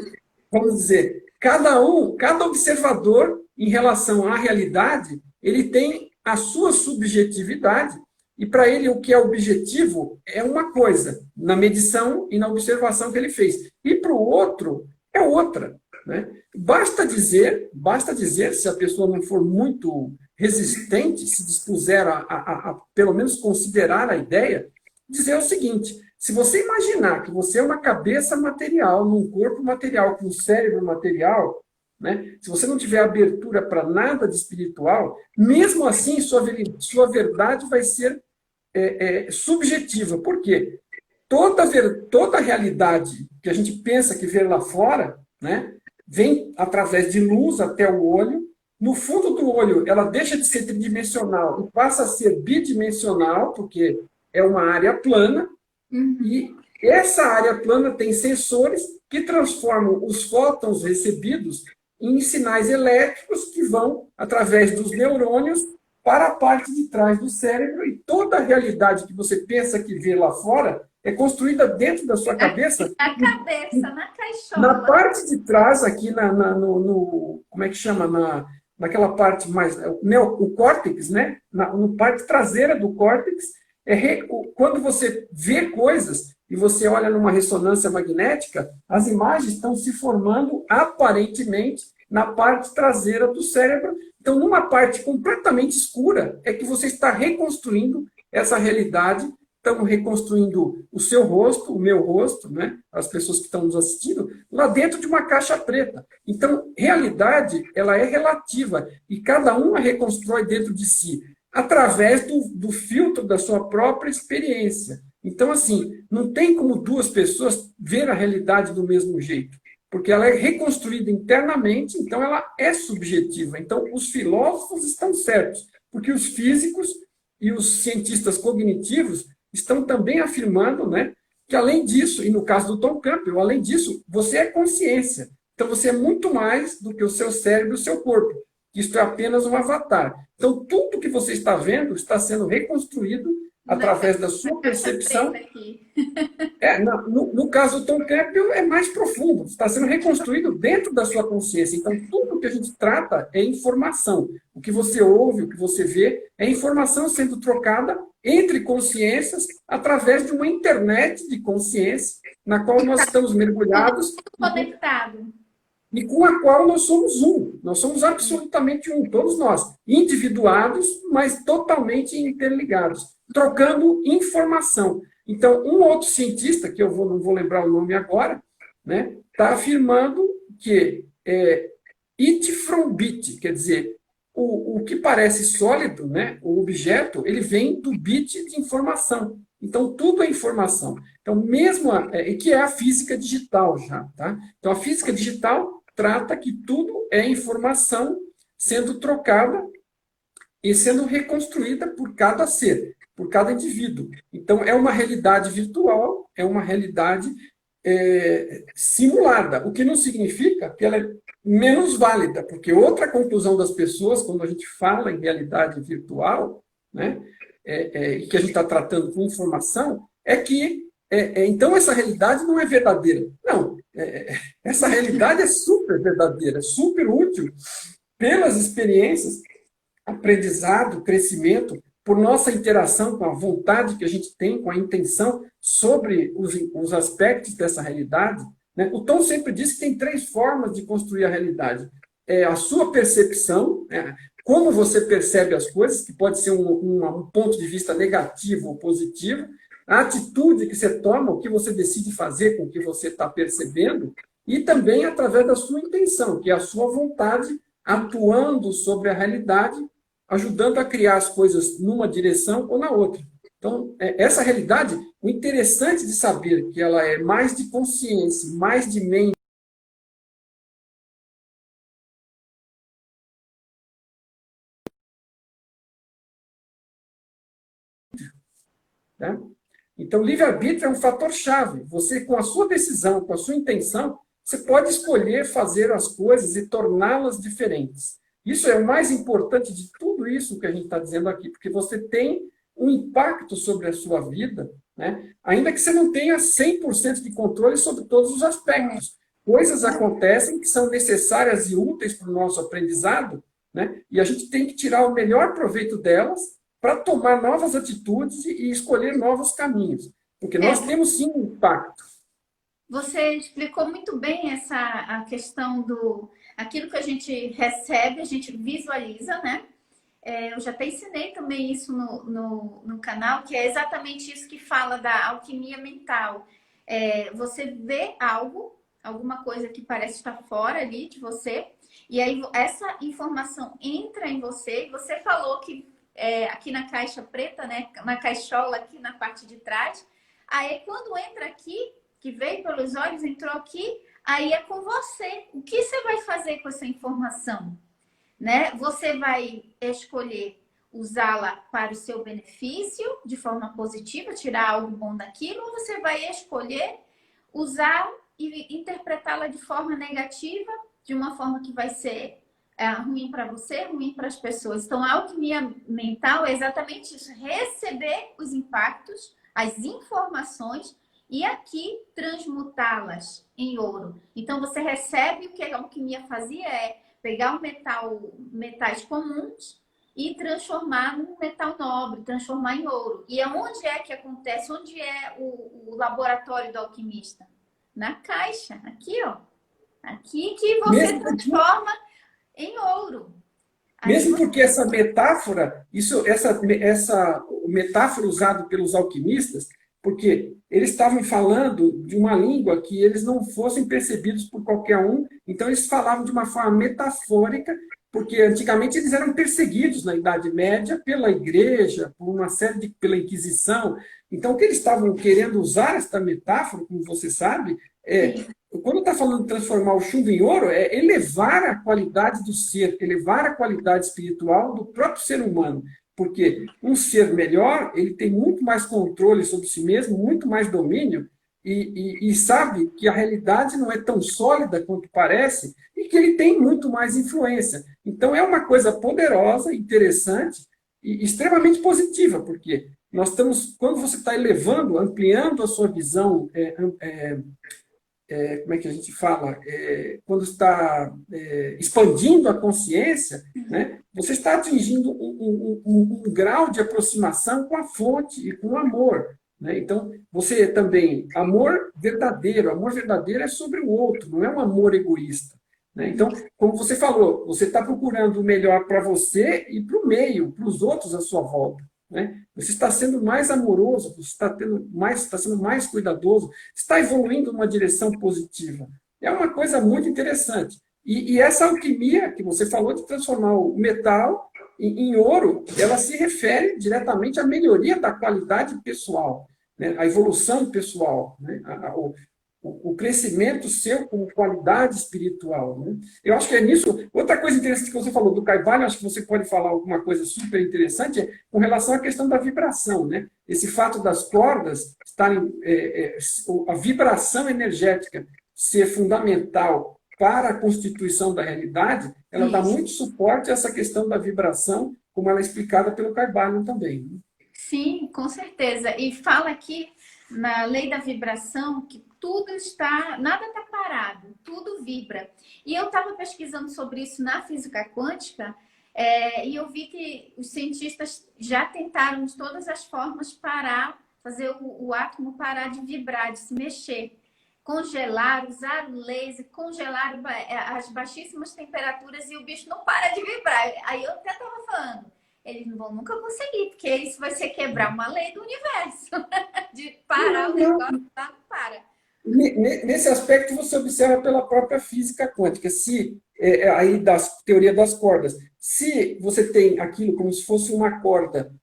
vamos dizer, cada observador, em relação à realidade, ele tem a sua subjetividade, e para ele o que é objetivo é uma coisa, na medição e na observação que ele fez. E para o outro, é outra. Né? Basta dizer, se a pessoa não for muito resistente, se dispuser a pelo menos considerar a ideia, dizer o seguinte: se você imaginar que você é uma cabeça material, num corpo material, com um cérebro material, né? Se você não tiver abertura para nada de espiritual, mesmo assim sua verdade vai ser subjetiva. Por quê? Toda a realidade que a gente pensa que vê lá fora, né, vem através de luz até o olho. No fundo do olho, ela deixa de ser tridimensional e passa a ser bidimensional, porque é uma área plana. E essa área plana tem sensores que transformam os fótons recebidos em sinais elétricos que vão, através dos neurônios, para a parte de trás do cérebro. E toda a realidade que você pensa que vê lá fora é construída dentro da sua cabeça. Na cabeça, na caixola. Na parte de trás, aqui como é que chama? Naquela parte mais... O córtex, né? Na parte traseira do córtex, quando você vê coisas e você olha numa ressonância magnética, as imagens estão se formando aparentemente na parte traseira do cérebro. Então, numa parte completamente escura, é que você está reconstruindo essa realidade. Estamos reconstruindo o seu rosto, o meu rosto, né? As pessoas que estão nos assistindo, lá dentro de uma caixa preta. Então, realidade, ela é relativa e cada um a reconstrói dentro de si, através do filtro da sua própria experiência. Então, assim, não tem como duas pessoas ver a realidade do mesmo jeito, porque ela é reconstruída internamente, então ela é subjetiva. Então, os filósofos estão certos, porque os físicos e os cientistas cognitivos estão também afirmando, né, que além disso, e no caso do Tom Campbell, além disso, você é consciência. Então, você é muito mais do que o seu cérebro e o seu corpo. Isto é apenas um avatar. Então, tudo que você está vendo está sendo reconstruído através da sua percepção. No caso do Tom Campbell, é mais profundo. Está sendo reconstruído dentro da sua consciência. Então, tudo que a gente trata é informação. O que você ouve, o que você vê, é informação sendo trocada entre consciências através de uma internet de consciência na qual nós estamos mergulhados. Conectado. E com a qual nós somos um. Nós somos absolutamente um, todos nós. Individuados, mas totalmente interligados. Trocando informação. Então, um outro cientista, que eu não vou lembrar o nome agora, né, está afirmando que it from bit, quer dizer, o que parece sólido, né, o objeto, ele vem do bit de informação. Então, tudo é informação. Então, que é a física digital já. Tá? Então, a física digital trata que tudo é informação sendo trocada e sendo reconstruída por cada ser, por cada indivíduo. Então, é uma realidade virtual, é uma realidade simulada, o que não significa que ela é menos válida, porque outra conclusão das pessoas, quando a gente fala em realidade virtual, né, que a gente está tratando com informação, é que então essa realidade não é verdadeira. Não, essa realidade é super verdadeira, super útil pelas experiências, aprendizado, crescimento, por nossa interação com a vontade que a gente tem, com a intenção sobre os aspectos dessa realidade. Né? O Tom sempre diz que tem 3 formas de construir a realidade. A sua percepção, como você percebe as coisas, que pode ser um ponto de vista negativo ou positivo, a atitude que você toma, o que você decide fazer com o que você está percebendo, e também através da sua intenção, que é a sua vontade atuando sobre a realidade, ajudando a criar as coisas numa direção ou na outra. Então, essa realidade, o interessante de saber que ela é mais de consciência, mais de mente, né? Então, livre-arbítrio é um fator-chave. Você, com a sua decisão, com a sua intenção, você pode escolher fazer as coisas e torná-las diferentes. Isso é o mais importante de tudo isso que a gente está dizendo aqui, porque você tem um impacto sobre a sua vida, né? Ainda que você não tenha 100% de controle sobre todos os aspectos, coisas acontecem que são necessárias e úteis para o nosso aprendizado, né? E a gente tem que tirar o melhor proveito delas para tomar novas atitudes e escolher novos caminhos. Porque nós temos, sim, um impacto. Você explicou muito bem a questão do... Aquilo que a gente recebe, a gente visualiza, né? Eu já até ensinei também isso no canal, que é exatamente isso que fala da alquimia mental. Você vê algo, alguma coisa que parece estar fora ali de você, e aí essa informação entra em você, e você falou que aqui na caixa preta, né? Na caixola aqui na parte de trás, aí quando entra aqui, que veio pelos olhos, entrou aqui, aí é com você. O que você vai fazer com essa informação? Né? Você vai escolher usá-la para o seu benefício, de forma positiva, tirar algo bom daquilo, ou você vai escolher usar e interpretá-la de forma negativa, de uma forma que vai ser ruim para você, ruim para as pessoas. Então, a alquimia mental é exatamente isso, receber os impactos, as informações e aqui transmutá-las em ouro. Então, você recebe, o que a alquimia fazia pegar metais comuns e transformar num metal nobre, transformar em ouro. E onde é que acontece? Onde é o laboratório do alquimista? Na caixa, aqui, ó. Aqui que você transforma em ouro. Mesmo porque essa metáfora, essa metáfora usada pelos alquimistas, porque eles estavam falando de uma língua que eles não fossem percebidos por qualquer um, então eles falavam de uma forma metafórica, porque antigamente eles eram perseguidos na Idade Média pela Igreja, pela Inquisição. Então, o que eles estavam querendo usar esta metáfora, como você sabe, quando está falando de transformar o chumbo em ouro, é elevar a qualidade do ser, elevar a qualidade espiritual do próprio ser humano. Porque um ser melhor, ele tem muito mais controle sobre si mesmo, muito mais domínio, e sabe que a realidade não é tão sólida quanto parece, e que ele tem muito mais influência. Então, é uma coisa poderosa, interessante e extremamente positiva, porque nós estamos, quando você está elevando, ampliando a sua visão, como é que a gente fala? Quando está expandindo a consciência, né? Você está atingindo um grau de aproximação com a fonte e com o amor. Né? Então, você também, amor verdadeiro é sobre o outro, não é um amor egoísta. Né? Então, como você falou, você está procurando o melhor para você e para o meio, para os outros à sua volta. Né? Você está sendo mais amoroso, você está sendo mais cuidadoso, está evoluindo numa direção positiva. É uma coisa muito interessante. E essa alquimia que você falou de transformar o metal em ouro, ela se refere diretamente à melhoria da qualidade pessoal, né? À evolução pessoal, né? O crescimento seu como qualidade espiritual. Né? Eu acho que é nisso. Outra coisa interessante que você falou do Carvalho, acho que você pode falar alguma coisa super interessante, com relação à questão da vibração. Né? Esse fato das cordas estarem. A vibração energética ser fundamental para a constituição da realidade, ela dá muito suporte a essa questão da vibração, como ela é explicada pelo Carvalho também. Né? Sim, com certeza. E fala aqui na lei da vibração que nada está parado, tudo vibra. E eu estava pesquisando sobre isso na física quântica e eu vi que os cientistas já tentaram de todas as formas fazer o átomo parar de vibrar, de se mexer. Congelar, usar o laser, congelar as baixíssimas temperaturas e o bicho não para de vibrar. Aí eu até estava falando, eles não vão nunca conseguir, porque isso vai ser quebrar uma lei do universo, de parar o negócio, não para. Nesse aspecto, você observa pela própria física quântica, aí da teoria das cordas, se você tem aquilo como se fosse uma corda,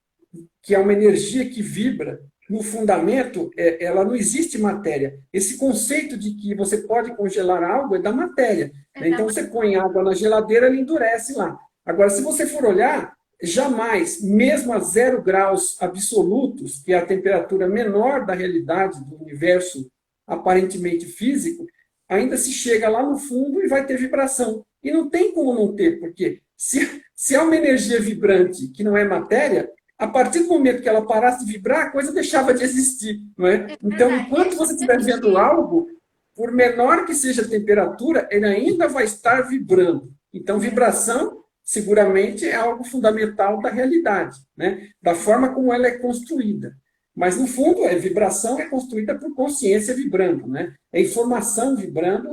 que é uma energia que vibra, no fundamento, ela não existe matéria. Esse conceito de que você pode congelar algo é da matéria. Né? Então, você põe água na geladeira, ela endurece lá. Agora, se você for olhar, jamais, mesmo a 0 graus absolutos, que é a temperatura menor da realidade do universo aparentemente físico, ainda se chega lá no fundo e vai ter vibração. E não tem como não ter, porque se é uma energia vibrante que não é matéria, a partir do momento que ela parasse de vibrar, a coisa deixava de existir. Não é? Então, enquanto você estiver vendo algo, por menor que seja a temperatura, ele ainda vai estar vibrando. Então, vibração, seguramente, é algo fundamental da realidade, né? Da forma como ela é construída. Mas, no fundo, vibração é construída por consciência vibrando, né? É informação vibrando,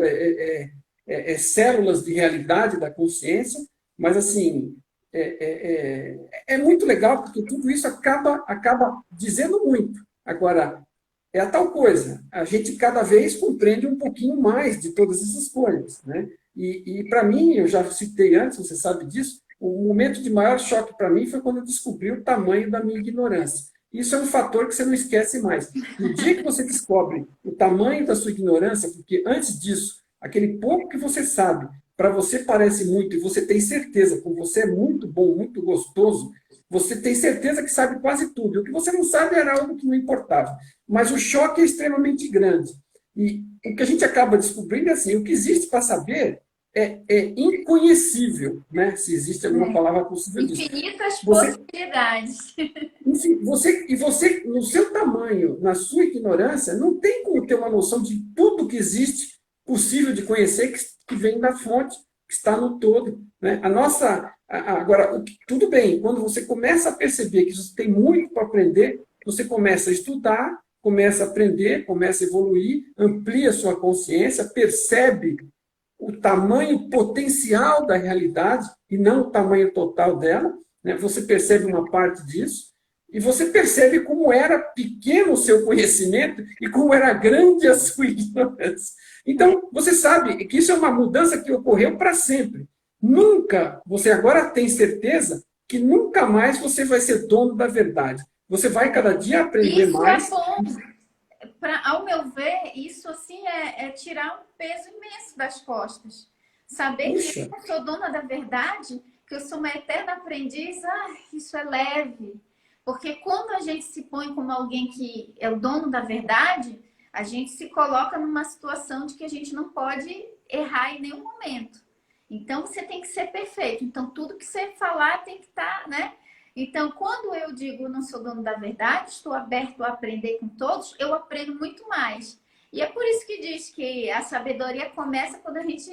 células de realidade da consciência, mas, assim, é muito legal, porque tudo isso acaba dizendo muito. Agora, é a tal coisa, a gente cada vez compreende um pouquinho mais de todas essas coisas, né? E para mim, eu já citei antes, você sabe disso, o momento de maior choque para mim foi quando eu descobri o tamanho da minha ignorância. Isso é um fator que você não esquece mais. No dia que você descobre o tamanho da sua ignorância, porque antes disso, aquele pouco que você sabe, para você parece muito, e você tem certeza, como você é muito bom, muito gostoso, você tem certeza que sabe quase tudo. E o que você não sabe era algo que não importava. Mas o choque é extremamente grande. E o que a gente acaba descobrindo é assim, o que existe para saber é inconhecível, né? Se existe alguma palavra possível disso. Infinitas possibilidades. Enfim, você, no seu tamanho, na sua ignorância, não tem como ter uma noção de tudo que existe possível de conhecer que vem da fonte, que está no todo, né? Agora, tudo bem, quando você começa a perceber que você tem muito para aprender, você começa a estudar, começa a aprender, começa a evoluir, amplia sua consciência, percebe o tamanho potencial da realidade e não o tamanho total dela, né? Você percebe uma parte disso e você percebe como era pequeno o seu conhecimento e como era grande a sua ignorância. Então, você sabe que isso é uma mudança que ocorreu para sempre. Nunca, você agora tem certeza que nunca mais você vai ser dono da verdade. Você vai cada dia aprender mais. Isso é bom. Ao meu ver, isso assim é tirar um peso imenso das costas. Saber que eu sou dona da verdade, que eu sou uma eterna aprendiz, isso é leve. Porque quando a gente se põe como alguém que é o dono da verdade, a gente se coloca numa situação de que a gente não pode errar em nenhum momento. Então, você tem que ser perfeito. Então, tudo que você falar tem que estar, né? Então, quando eu digo não sou dono da verdade, estou aberto a aprender com todos, eu aprendo muito mais. E é por isso que diz que a sabedoria começa quando a gente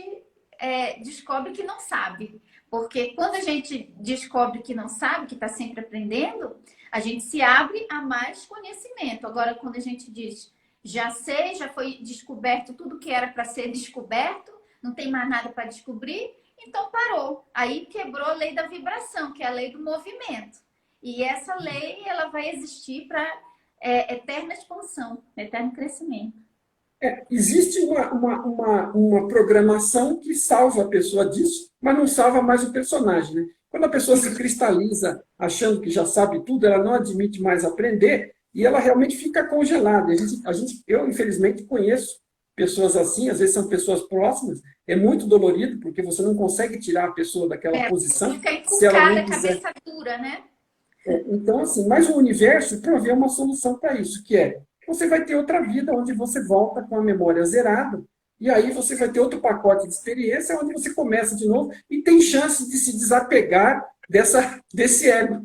descobre que não sabe. Porque quando a gente descobre que não sabe, que está sempre aprendendo, a gente se abre a mais conhecimento. Agora, quando a gente diz já sei, já foi descoberto tudo que era para ser descoberto, não tem mais nada para descobrir, então parou. Aí quebrou a lei da vibração, que é a lei do movimento. E essa lei, ela vai existir para eterna expansão, eterno crescimento. Existe uma programação que salva a pessoa disso, mas não salva mais o personagem, né? Quando a pessoa se cristaliza achando que já sabe tudo, ela não admite mais aprender e ela realmente fica congelada. Eu, infelizmente, conheço pessoas assim, às vezes são pessoas próximas, é muito dolorido, porque você não consegue tirar a pessoa daquela posição. Fica se ela não quiser. quiser. Cabeça dura, né? Então, assim, mas o universo provê uma solução para isso, que é, você vai ter outra vida onde você volta com a memória zerada, e aí você vai ter outro pacote de experiência onde você começa de novo e tem chance de se desapegar desse ego.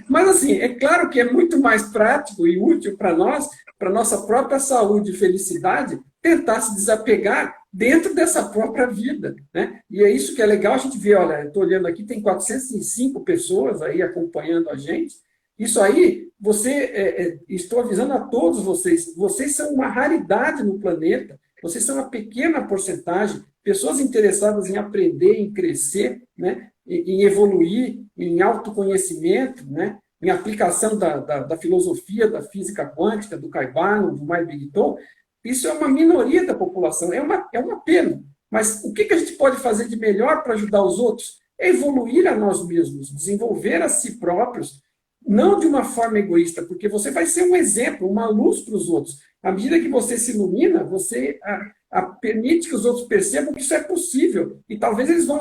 Mas, assim, é claro que é muito mais prático e útil para nós, para nossa própria saúde e felicidade, tentar se desapegar dentro dessa própria vida, né? E é isso que é legal a gente ver, olha, estou olhando aqui, tem 405 pessoas aí acompanhando a gente. Isso aí, estou avisando a todos vocês são uma raridade no planeta, vocês são uma pequena porcentagem, pessoas interessadas em aprender, em crescer, né? Em evoluir, em autoconhecimento, né? Em aplicação da filosofia, da física quântica, do Caibano, do Mai Bigton. Isso é uma minoria da população, é uma pena. Mas o que a gente pode fazer de melhor para ajudar os outros? É evoluir a nós mesmos, desenvolver a si próprios, não de uma forma egoísta, porque você vai ser um exemplo, uma luz para os outros. À medida que você se ilumina, você permite que os outros percebam que isso é possível. E talvez eles vão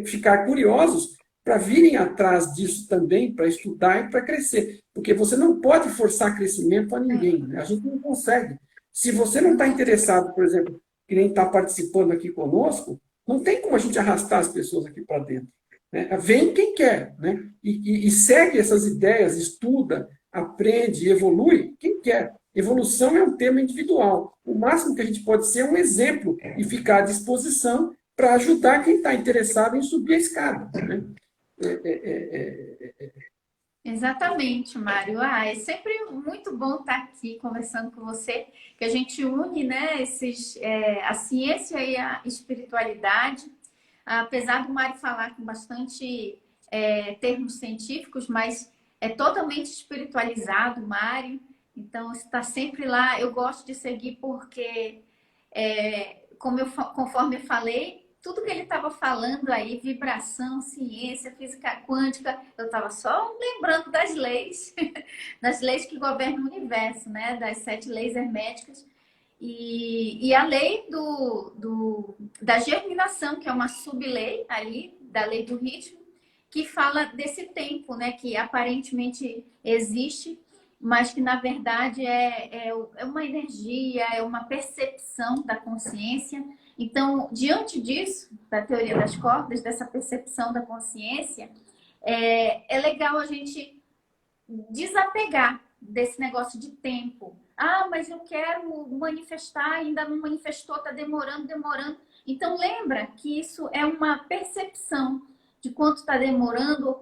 ficar curiosos para virem atrás disso também, para estudar e para crescer. Porque você não pode forçar crescimento a ninguém, né? A gente não consegue. Se você não está interessado, por exemplo, que nem está participando aqui conosco, não tem como a gente arrastar as pessoas aqui para dentro, né? Vem quem quer, né? E segue essas ideias, estuda, aprende, evolui, quem quer. Evolução é um tema individual. O máximo que a gente pode ser é um exemplo e ficar à disposição para ajudar quem está interessado em subir a escada, né? Exatamente, Mário. Ah, é sempre muito bom estar aqui conversando com você, que a gente une, né, a ciência e a espiritualidade. Apesar do Mário falar com bastante termos científicos, mas é totalmente espiritualizado, Mário. Então, está sempre lá. Eu gosto de seguir porque, conforme eu falei, tudo que ele estava falando aí, vibração, ciência, física quântica, eu estava só lembrando das leis, das leis que governam o universo, né? Das 7 leis herméticas. E a lei da germinação, que é uma sublei ali, da lei do ritmo, que fala desse tempo, né? Que aparentemente existe, mas que na verdade é uma energia, é uma percepção da consciência. Então, diante disso, da teoria das cordas, dessa percepção da consciência, é legal a gente desapegar desse negócio de tempo. Ah, mas eu quero manifestar, ainda não manifestou, está demorando, demorando. Então, lembra que isso é uma percepção de quanto está demorando ou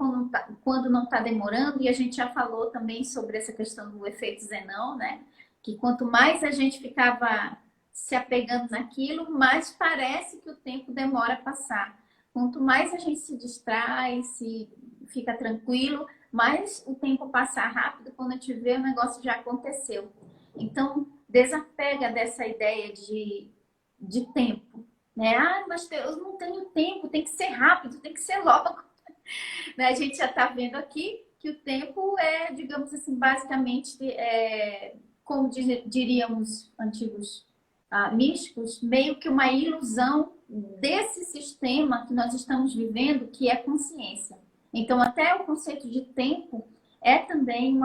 quando não está demorando. E a gente já falou também sobre essa questão do efeito Zenão, né? Que quanto mais a gente ficava se apegando naquilo, mais parece que o tempo demora a passar. Quanto mais a gente se distrai, se fica tranquilo, mais o tempo passa rápido, quando a gente vê o negócio já aconteceu. Então, desapega dessa ideia de tempo. Né? Ah, mas eu não tenho tempo, tem que ser rápido, tem que ser logo. Né? A gente já está vendo aqui que o tempo é, digamos assim, basicamente, como diríamos antigos místicos, meio que uma ilusão desse sistema que nós estamos vivendo, que é consciência. Então, até o conceito de tempo é também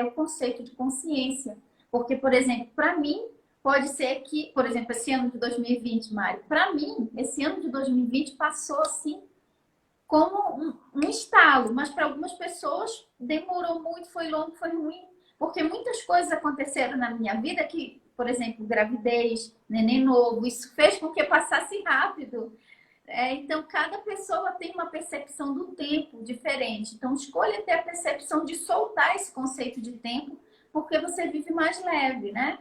o conceito de consciência. Porque, por exemplo, para mim, pode ser que, por exemplo, esse ano de 2020, Mário, para mim, esse ano de 2020 passou assim, como um estalo, mas para algumas pessoas demorou muito, foi longo, foi ruim, porque muitas coisas aconteceram na minha vida que, por exemplo, gravidez, neném novo, isso fez com que passasse rápido. Então, cada pessoa tem uma percepção do tempo diferente. Então, escolha ter a percepção de soltar esse conceito de tempo, porque você vive mais leve, né?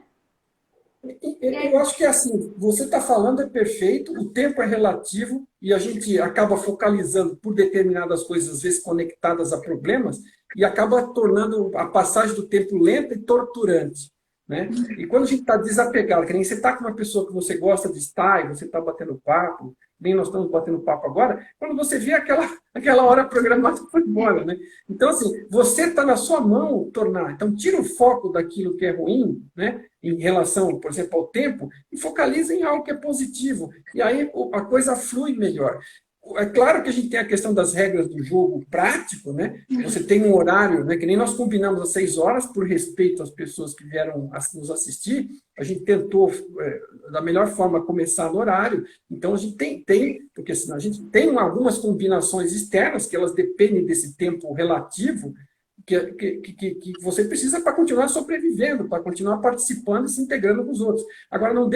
Eu acho que é assim, você está falando é perfeito, o tempo é relativo e a gente acaba focalizando por determinadas coisas, às vezes conectadas a problemas, e acaba tornando a passagem do tempo lenta e torturante. Né? E quando a gente está desapegado, que nem você está com uma pessoa que você gosta de estar, e você está batendo papo, nem nós estamos batendo papo agora, quando você vê aquela hora programada foi embora. Né? Então, assim, você está na sua mão tornar. Então, tira o foco daquilo que é ruim, né? Em relação, por exemplo, ao tempo, e focaliza em algo que é positivo. E aí a coisa flui melhor. É claro que a gente tem a questão das regras do jogo prático, né? Você tem um horário, né? Que nem nós combinamos às 6 horas, por respeito às pessoas que vieram nos assistir, a gente tentou, da melhor forma, começar no horário. Então, a gente tem porque senão a gente tem algumas combinações externas, que elas dependem desse tempo relativo, que você precisa para continuar sobrevivendo, para continuar participando e se integrando com os outros. Agora, não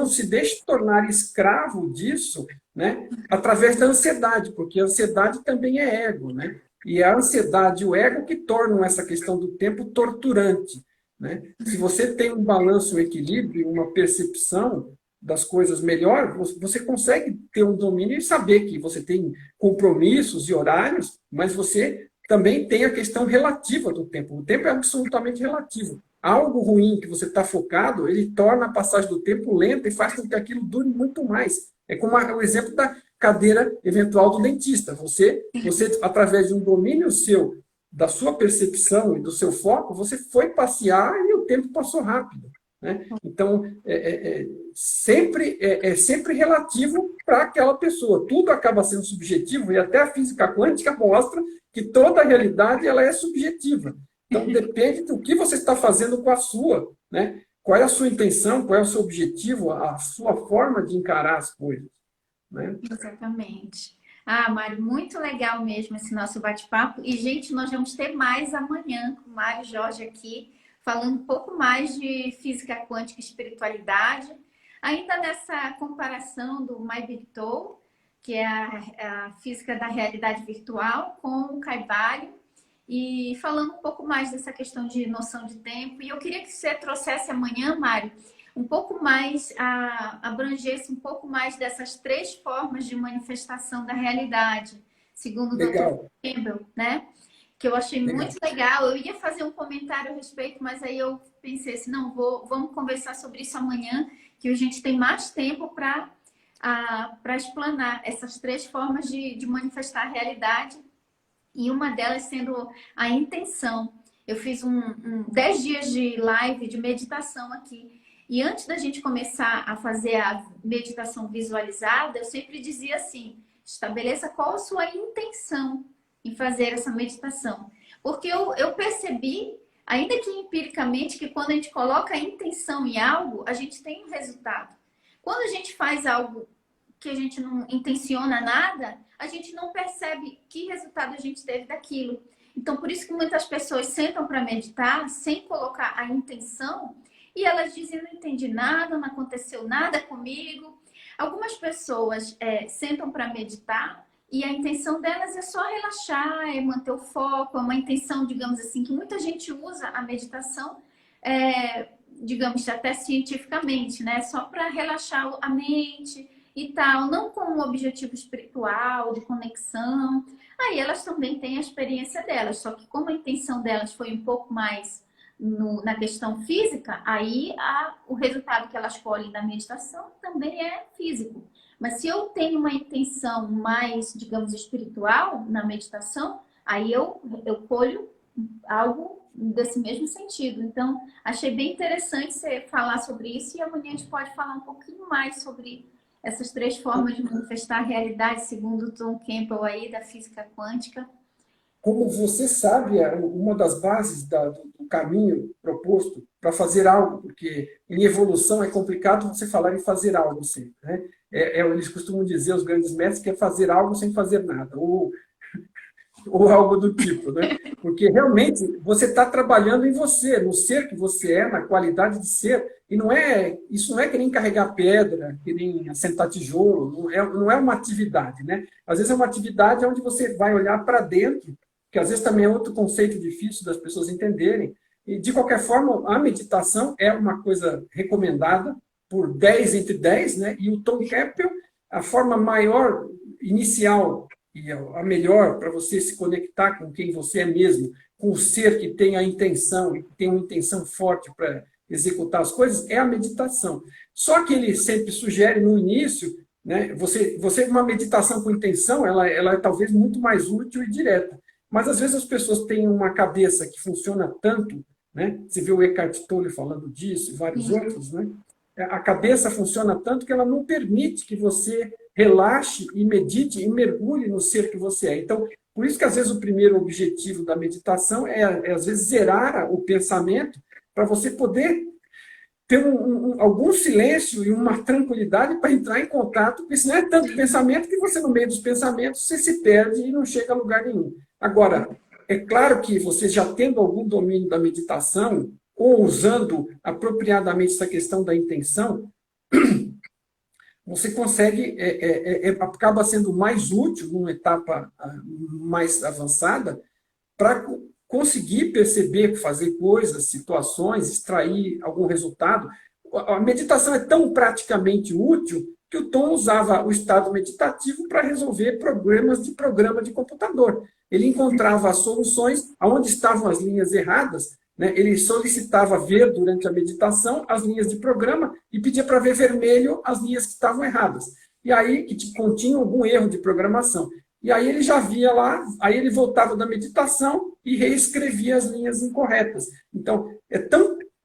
se deixe tornar escravo disso, né, através da ansiedade, porque a ansiedade também é ego. Né? E é a ansiedade e o ego que tornam essa questão do tempo torturante. Né? Se você tem um balanço, um equilíbrio, uma percepção das coisas melhor, você consegue ter um domínio e saber que você tem compromissos e horários, mas você também tem a questão relativa do tempo. O tempo é absolutamente relativo. Algo ruim que você está focado, ele torna a passagem do tempo lenta e faz com que aquilo dure muito mais. É como o exemplo da cadeira eventual do dentista. Você, através de um domínio seu, da sua percepção e do seu foco, você foi passear e o tempo passou rápido. Né? Então, é sempre relativo para aquela pessoa. Tudo acaba sendo subjetivo e até a física quântica mostra que toda a realidade ela é subjetiva. Então, depende do que você está fazendo com a sua. Né? Qual é a sua intenção, qual é o seu objetivo, a sua forma de encarar as coisas. Né? Exatamente. Ah, Mário, muito legal mesmo esse nosso bate-papo. E, gente, nós vamos ter mais amanhã com o Mário Jorge aqui, falando um pouco mais de física quântica e espiritualidade, ainda nessa comparação do My Big Tool, que é a física da realidade virtual, com o Kaivalho, e falando um pouco mais dessa questão de noção de tempo. E eu queria que você trouxesse amanhã, Mário, um pouco mais, abrangesse um pouco mais dessas 3 formas de manifestação da realidade, segundo o Dr. Campbell, né? Que eu achei muito legal. Eu ia fazer um comentário a respeito, mas aí eu pensei assim, não, vamos conversar sobre isso amanhã, que a gente tem mais tempo para explanar essas 3 formas de manifestar a realidade, e uma delas sendo a intenção. Eu fiz 10 dias de live de meditação aqui, e antes da gente começar a fazer a meditação visualizada, eu sempre dizia assim, estabeleça qual a sua intenção em fazer essa meditação. Porque eu percebi, ainda que empiricamente, que quando a gente coloca a intenção em algo, a gente tem um resultado. Quando a gente faz algo que a gente não intenciona nada, a gente não percebe que resultado a gente teve daquilo. Então, por isso que muitas pessoas sentam para meditar sem colocar a intenção e elas dizem, não entendi nada, não aconteceu nada comigo. Algumas pessoas sentam para meditar e a intenção delas é só relaxar, é manter o foco, é uma intenção, digamos assim, que muita gente usa a meditação, digamos, até cientificamente, né? Só para relaxar a mente e tal, não com um objetivo espiritual, de conexão. Aí elas também têm a experiência delas, só que como a intenção delas foi um pouco mais na questão física, aí o resultado que elas colhem da meditação também é físico. Mas se eu tenho uma intenção mais, digamos, espiritual na meditação, aí eu colho algo desse mesmo sentido. Então, achei bem interessante você falar sobre isso e amanhã a gente pode falar um pouquinho mais sobre essas 3 formas de manifestar a realidade, segundo o Tom Campbell aí, da física quântica. Como você sabe, uma das bases do caminho proposto para fazer algo, porque em evolução é complicado você falar em fazer algo sempre, né? Eles costumam dizer, os grandes mestres, que é fazer algo sem fazer nada, ou algo do tipo, né? Porque realmente você está trabalhando em você, no ser que você é, na qualidade de ser, e isso não é que nem carregar pedra, que nem assentar tijolo, não é uma atividade, né? Às vezes é uma atividade onde você vai olhar para dentro, que às vezes também é outro conceito difícil das pessoas entenderem, e de qualquer forma a meditação é uma coisa recomendada por 10 entre 10, né? E o Tom Campbell, a forma maior, inicial, e a melhor para você se conectar com quem você é mesmo, com o ser que tem a intenção e que tem uma intenção forte para executar as coisas, é a meditação. Só que ele sempre sugere no início, né, uma meditação com intenção, ela é talvez muito mais útil e direta. Mas às vezes as pessoas têm uma cabeça que funciona tanto, né? Você vê o Eckhart Tolle falando disso e vários outros, né? A cabeça funciona tanto que ela não permite que você relaxe e medite e mergulhe no ser que você é. Então, por isso que às vezes o primeiro objetivo da meditação é às vezes zerar o pensamento para você poder ter algum silêncio e uma tranquilidade para entrar em contato, porque senão é tanto pensamento que você, no meio dos pensamentos, você se perde e não chega a lugar nenhum. Agora, é claro que você já tendo algum domínio da meditação, ou usando apropriadamente essa questão da intenção, você consegue, acaba sendo mais útil numa etapa mais avançada para conseguir perceber, fazer coisas, situações, extrair algum resultado. A meditação é tão praticamente útil que o Tom usava o estado meditativo para resolver problemas de programa de computador. Ele encontrava as soluções onde estavam as linhas erradas, né? Ele solicitava ver durante a meditação as linhas de programa e pedia para ver vermelho as linhas que estavam erradas. E aí, que continham algum erro de programação. E aí ele já via lá, aí ele voltava da meditação e reescrevia as linhas incorretas. Então,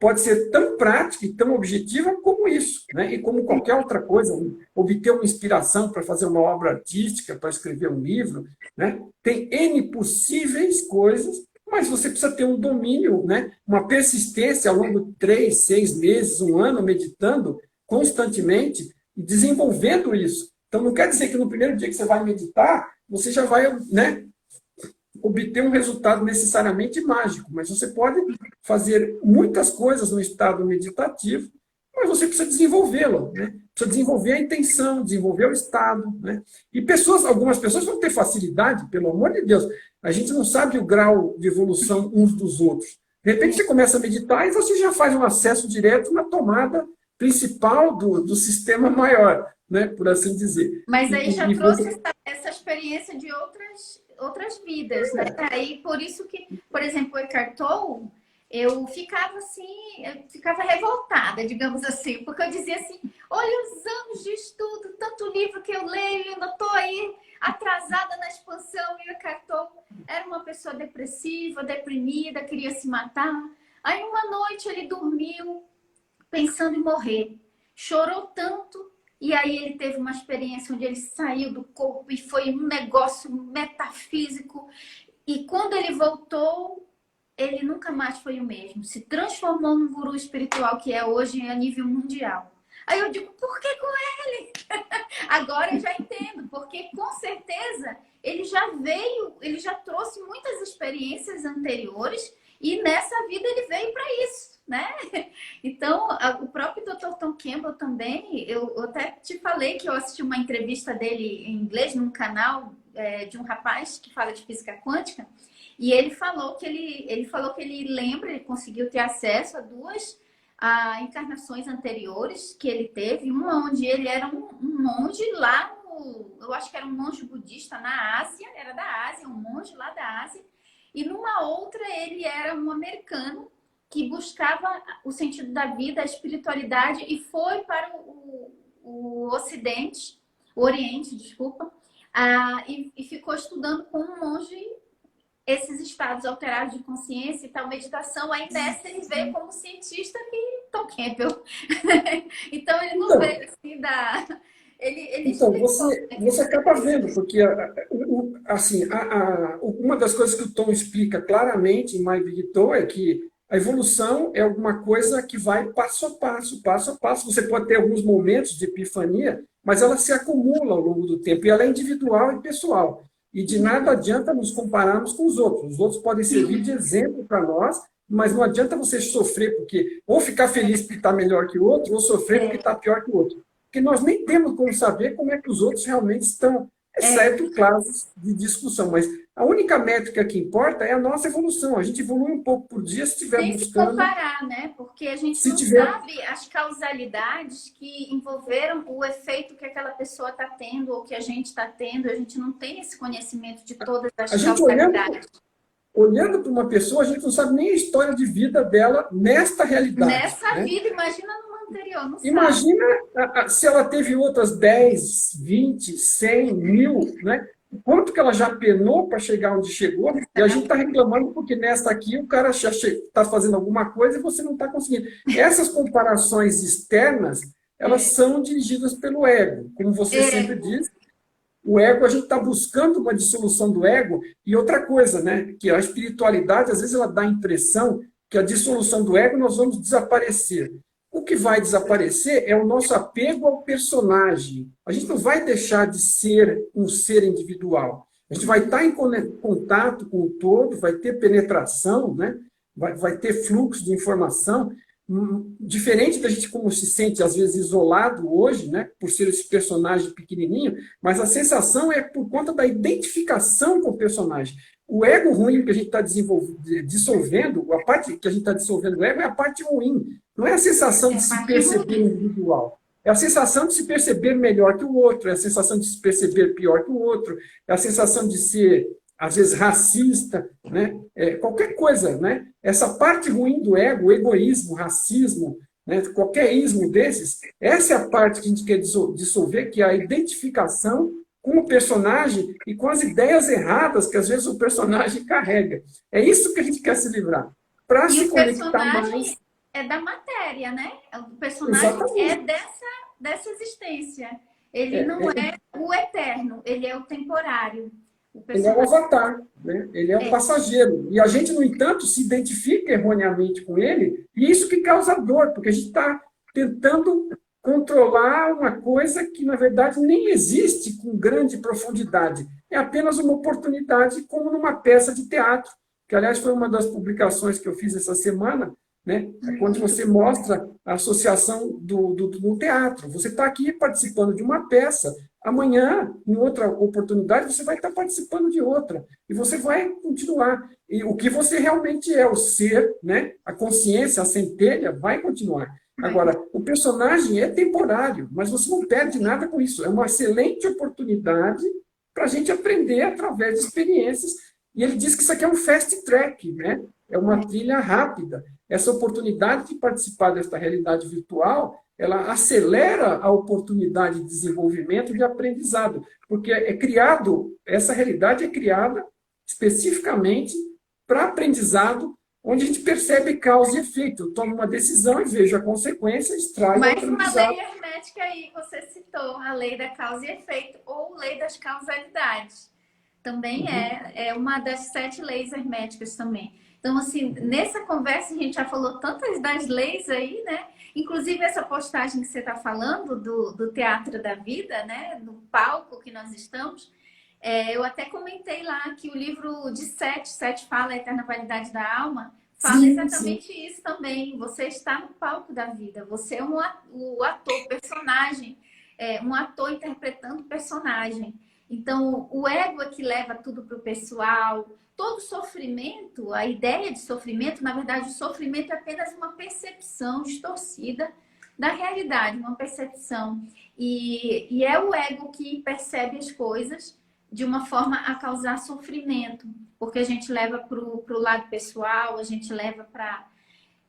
pode ser tão prática e tão objetiva como isso, né? E como qualquer outra coisa, obter uma inspiração para fazer uma obra artística, para escrever um livro, né? Tem N possíveis coisas, mas você precisa ter um domínio, né? Uma persistência ao longo de 3, 6 meses, um ano, meditando constantemente e desenvolvendo isso. Então, não quer dizer que no primeiro dia que você vai meditar, você já vai, né, obter um resultado necessariamente mágico, mas você pode fazer muitas coisas no estado meditativo, mas você precisa desenvolvê-lo, né? Precisa desenvolver a intenção, desenvolver o estado, né? E algumas pessoas vão ter facilidade, pelo amor de Deus. A gente não sabe o grau de evolução uns dos outros. De repente você começa a meditar e você já faz um acesso direto na tomada principal do sistema maior, né? Por assim dizer. Mas aí já trouxe essa experiência de outras vidas, né? Aí por isso que, por exemplo, o Eckhart Tolle, eu ficava assim, eu ficava revoltada, digamos assim, porque eu dizia assim, olha os anos de estudo, tanto livro que eu leio, eu ainda estou aí atrasada na expansão, e o Eckhart Tolle era uma pessoa depressiva, deprimida, queria se matar. Aí uma noite ele dormiu pensando em morrer, chorou tanto, e aí ele teve uma experiência onde ele saiu do corpo e foi um negócio metafísico, e quando ele voltou, ele nunca mais foi o mesmo. Se transformou num guru espiritual que é hoje a nível mundial. Aí eu digo, por que com ele? Agora eu já entendo, porque com certeza ele já veio, ele já trouxe muitas experiências anteriores e nessa vida ele veio para isso, né? Então, o próprio Dr. Tom Campbell também, eu até te falei que eu assisti uma entrevista dele em inglês num canal de um rapaz que fala de física quântica. E ele falou que ele lembra, ele conseguiu ter acesso a duas encarnações anteriores que ele teve. Uma onde ele era um monge lá eu acho que era um monge budista na Ásia, era da Ásia, um monge lá da Ásia. E numa outra ele era um americano que buscava o sentido da vida, a espiritualidade e foi para o Ocidente, o Oriente, desculpa, e ficou estudando com um monge esses estados alterados de consciência e tal, meditação. Aí nessa ele veio como cientista que Tom Campbell. Então ele não veio assim da... Então, você acaba vendo, porque assim, uma das coisas que o Tom explica claramente em My Big Toe é que a evolução é alguma coisa que vai passo a passo, passo a passo. Você pode ter alguns momentos de epifania, mas ela se acumula ao longo do tempo, e ela é individual e pessoal. E de nada adianta nos compararmos com os outros. Os outros podem servir de exemplo para nós, mas não adianta você sofrer, porque ou ficar feliz porque está melhor que o outro, ou sofrer porque está pior que o outro. Porque nós nem temos como saber como é que os outros realmente estão, exceto casos de discussão. Mas a única métrica que importa é a nossa evolução. A gente evolui um pouco por dia se estiver buscando... Sem se comparar, né? Porque a gente não sabe as causalidades que envolveram o efeito que aquela pessoa está tendo ou que a gente está tendo. A gente não tem esse conhecimento de todas as causalidades. Olhando para uma pessoa, a gente não sabe nem a história de vida dela nesta realidade. Nessa vida, imagina numa anterior, não imagina se ela teve outras 10, 20, 100, 1000, né? Quanto que ela já penou para chegar onde chegou, e a gente está reclamando porque nesta aqui o cara já está fazendo alguma coisa e você não está conseguindo. Essas comparações externas, elas são dirigidas pelo ego. Como você sempre diz, o ego, a gente está buscando uma dissolução do ego. E outra coisa, né? Que a espiritualidade, às vezes, ela dá a impressão que a dissolução do ego nós vamos desaparecer. O que vai desaparecer é o nosso apego ao personagem. A gente não vai deixar de ser um ser individual. A gente vai estar em contato com o todo, vai ter penetração, né? Vai ter fluxo de informação. Diferente da gente como se sente, às vezes, isolado hoje, né? Por ser esse personagem pequenininho, mas a sensação é por conta da identificação com o personagem. O ego ruim que a gente está dissolvendo, a parte que a gente está dissolvendo do ego é a parte ruim. Não é a sensação de se perceber individual. É a sensação de se perceber melhor que o outro, é a sensação de se perceber pior que o outro, é a sensação de ser, às vezes, racista, né? Qualquer coisa, né? Essa parte ruim do ego, o egoísmo, o racismo, né? Qualquer ismo desses, essa é a parte que a gente quer dissolver, que é a identificação com o personagem e com as ideias erradas que, às vezes, o personagem carrega. É isso que a gente quer se livrar. Para se conectar mais... é da matéria, né? O personagem Exatamente. É dessa existência. Ele não é o eterno, ele é o temporário. Ele é o avatar, né? Ele é o passageiro. E a gente, no entanto, se identifica erroneamente com ele, e isso que causa dor, porque a gente está tentando controlar uma coisa que, na verdade, nem existe com grande profundidade. É apenas uma oportunidade, como numa peça de teatro, que, aliás, foi uma das publicações que eu fiz essa semana, né? É quando você mostra a associação do teatro. Você está aqui participando de uma peça, amanhã, em outra oportunidade, você vai estar participando de outra, e você vai continuar. E o que você realmente é, o ser, né? A consciência, a centelha, vai continuar. Agora, o personagem é temporário, mas você não perde nada com isso. É uma excelente oportunidade para a gente aprender através de experiências. E ele diz que isso aqui é um fast track, né? É uma trilha rápida. Essa oportunidade de participar desta realidade virtual, ela acelera a oportunidade de desenvolvimento e de aprendizado, porque essa realidade é criada especificamente para aprendizado, onde a gente percebe causa e efeito. Eu tomo uma decisão e vejo a consequência, extraio o Mais uma lei aprendizado. hermética aí, você citou, a lei da causa e efeito, ou lei das causalidades. Também é uma das 7 leis herméticas também. Então, assim, nessa conversa a gente já falou tantas das leis aí, né? Inclusive essa postagem que você está falando do Teatro da Vida, né? No palco que nós estamos. Eu até comentei lá que o livro de Sete fala a eterna validade da alma, fala Sim, sim. exatamente isso também. Você está no palco da vida, você é o ator, personagem, um ator interpretando o personagem. Então, o ego é que leva tudo para o pessoal. Todo sofrimento, a ideia de sofrimento, na verdade, o sofrimento é apenas uma percepção distorcida da realidade, uma percepção. E é o ego que percebe as coisas de uma forma a causar sofrimento, porque a gente leva para o lado pessoal, a gente leva para.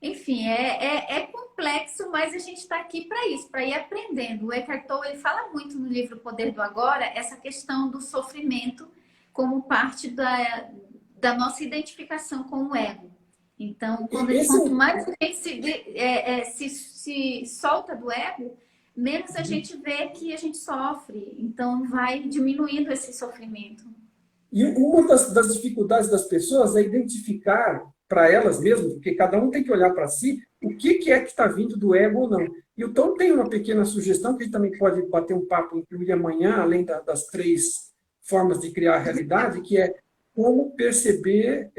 Enfim, é complexo, mas a gente está aqui para isso, para ir aprendendo. O Eckhart Tolle ele fala muito no livro O Poder do Agora, essa questão do sofrimento como parte da nossa identificação com o ego. Então, Esse, quanto mais a gente se solta do ego, menos a gente vê que a gente sofre. Então, vai diminuindo esse sofrimento. e uma das dificuldades das pessoas é identificar para elas mesmas, porque cada um tem que olhar para si, o que é que está vindo do ego ou não. E o Tom tem uma pequena sugestão que a gente também pode bater um papo, incluir amanhã, além das 3 formas de criar a realidade, que é como perceber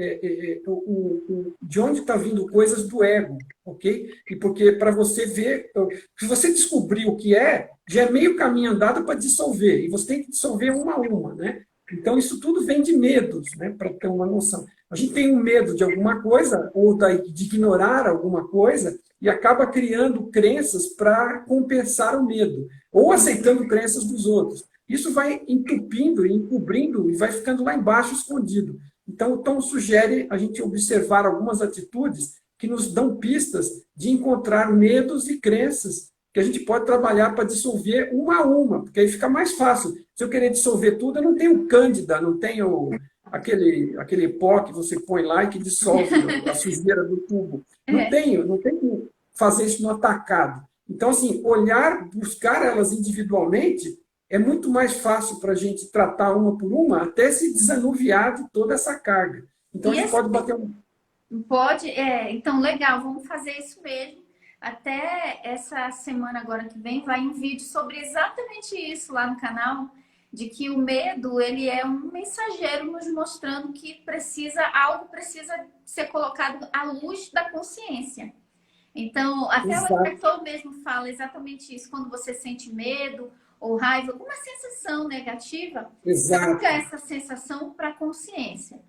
de onde está vindo coisas do ego, ok? E porque para você ver, se você descobrir o que é, já é meio caminho andado para dissolver, e você tem que dissolver uma a uma, né? Então, isso tudo vem de medos, né, para ter uma noção. A gente tem um medo de alguma coisa, ou de ignorar alguma coisa, e acaba criando crenças para compensar o medo, ou aceitando crenças dos outros. Isso vai entupindo e encobrindo e vai ficando lá embaixo escondido. Então, o Tom sugere a gente observar algumas atitudes que nos dão pistas de encontrar medos e crenças que a gente pode trabalhar para dissolver uma a uma, porque aí fica mais fácil. Se eu querer dissolver tudo, eu não tenho cândida, não tenho aquele pó que você põe lá e que dissolve a sujeira do tubo. Não tenho fazer isso no atacado. Então, assim, olhar, buscar elas individualmente é muito mais fácil para a gente tratar uma por uma, até se desanuviar de toda essa carga. Então, a gente pode bater um... Pode, então legal, vamos fazer isso mesmo. Até essa semana agora que vem vai um vídeo sobre exatamente isso lá no canal, de que o medo ele é um mensageiro nos mostrando que algo precisa ser colocado à luz da consciência. Então, até o Eckhart mesmo fala exatamente isso, quando você sente medo ou raiva, alguma sensação negativa, traga essa sensação para a consciência.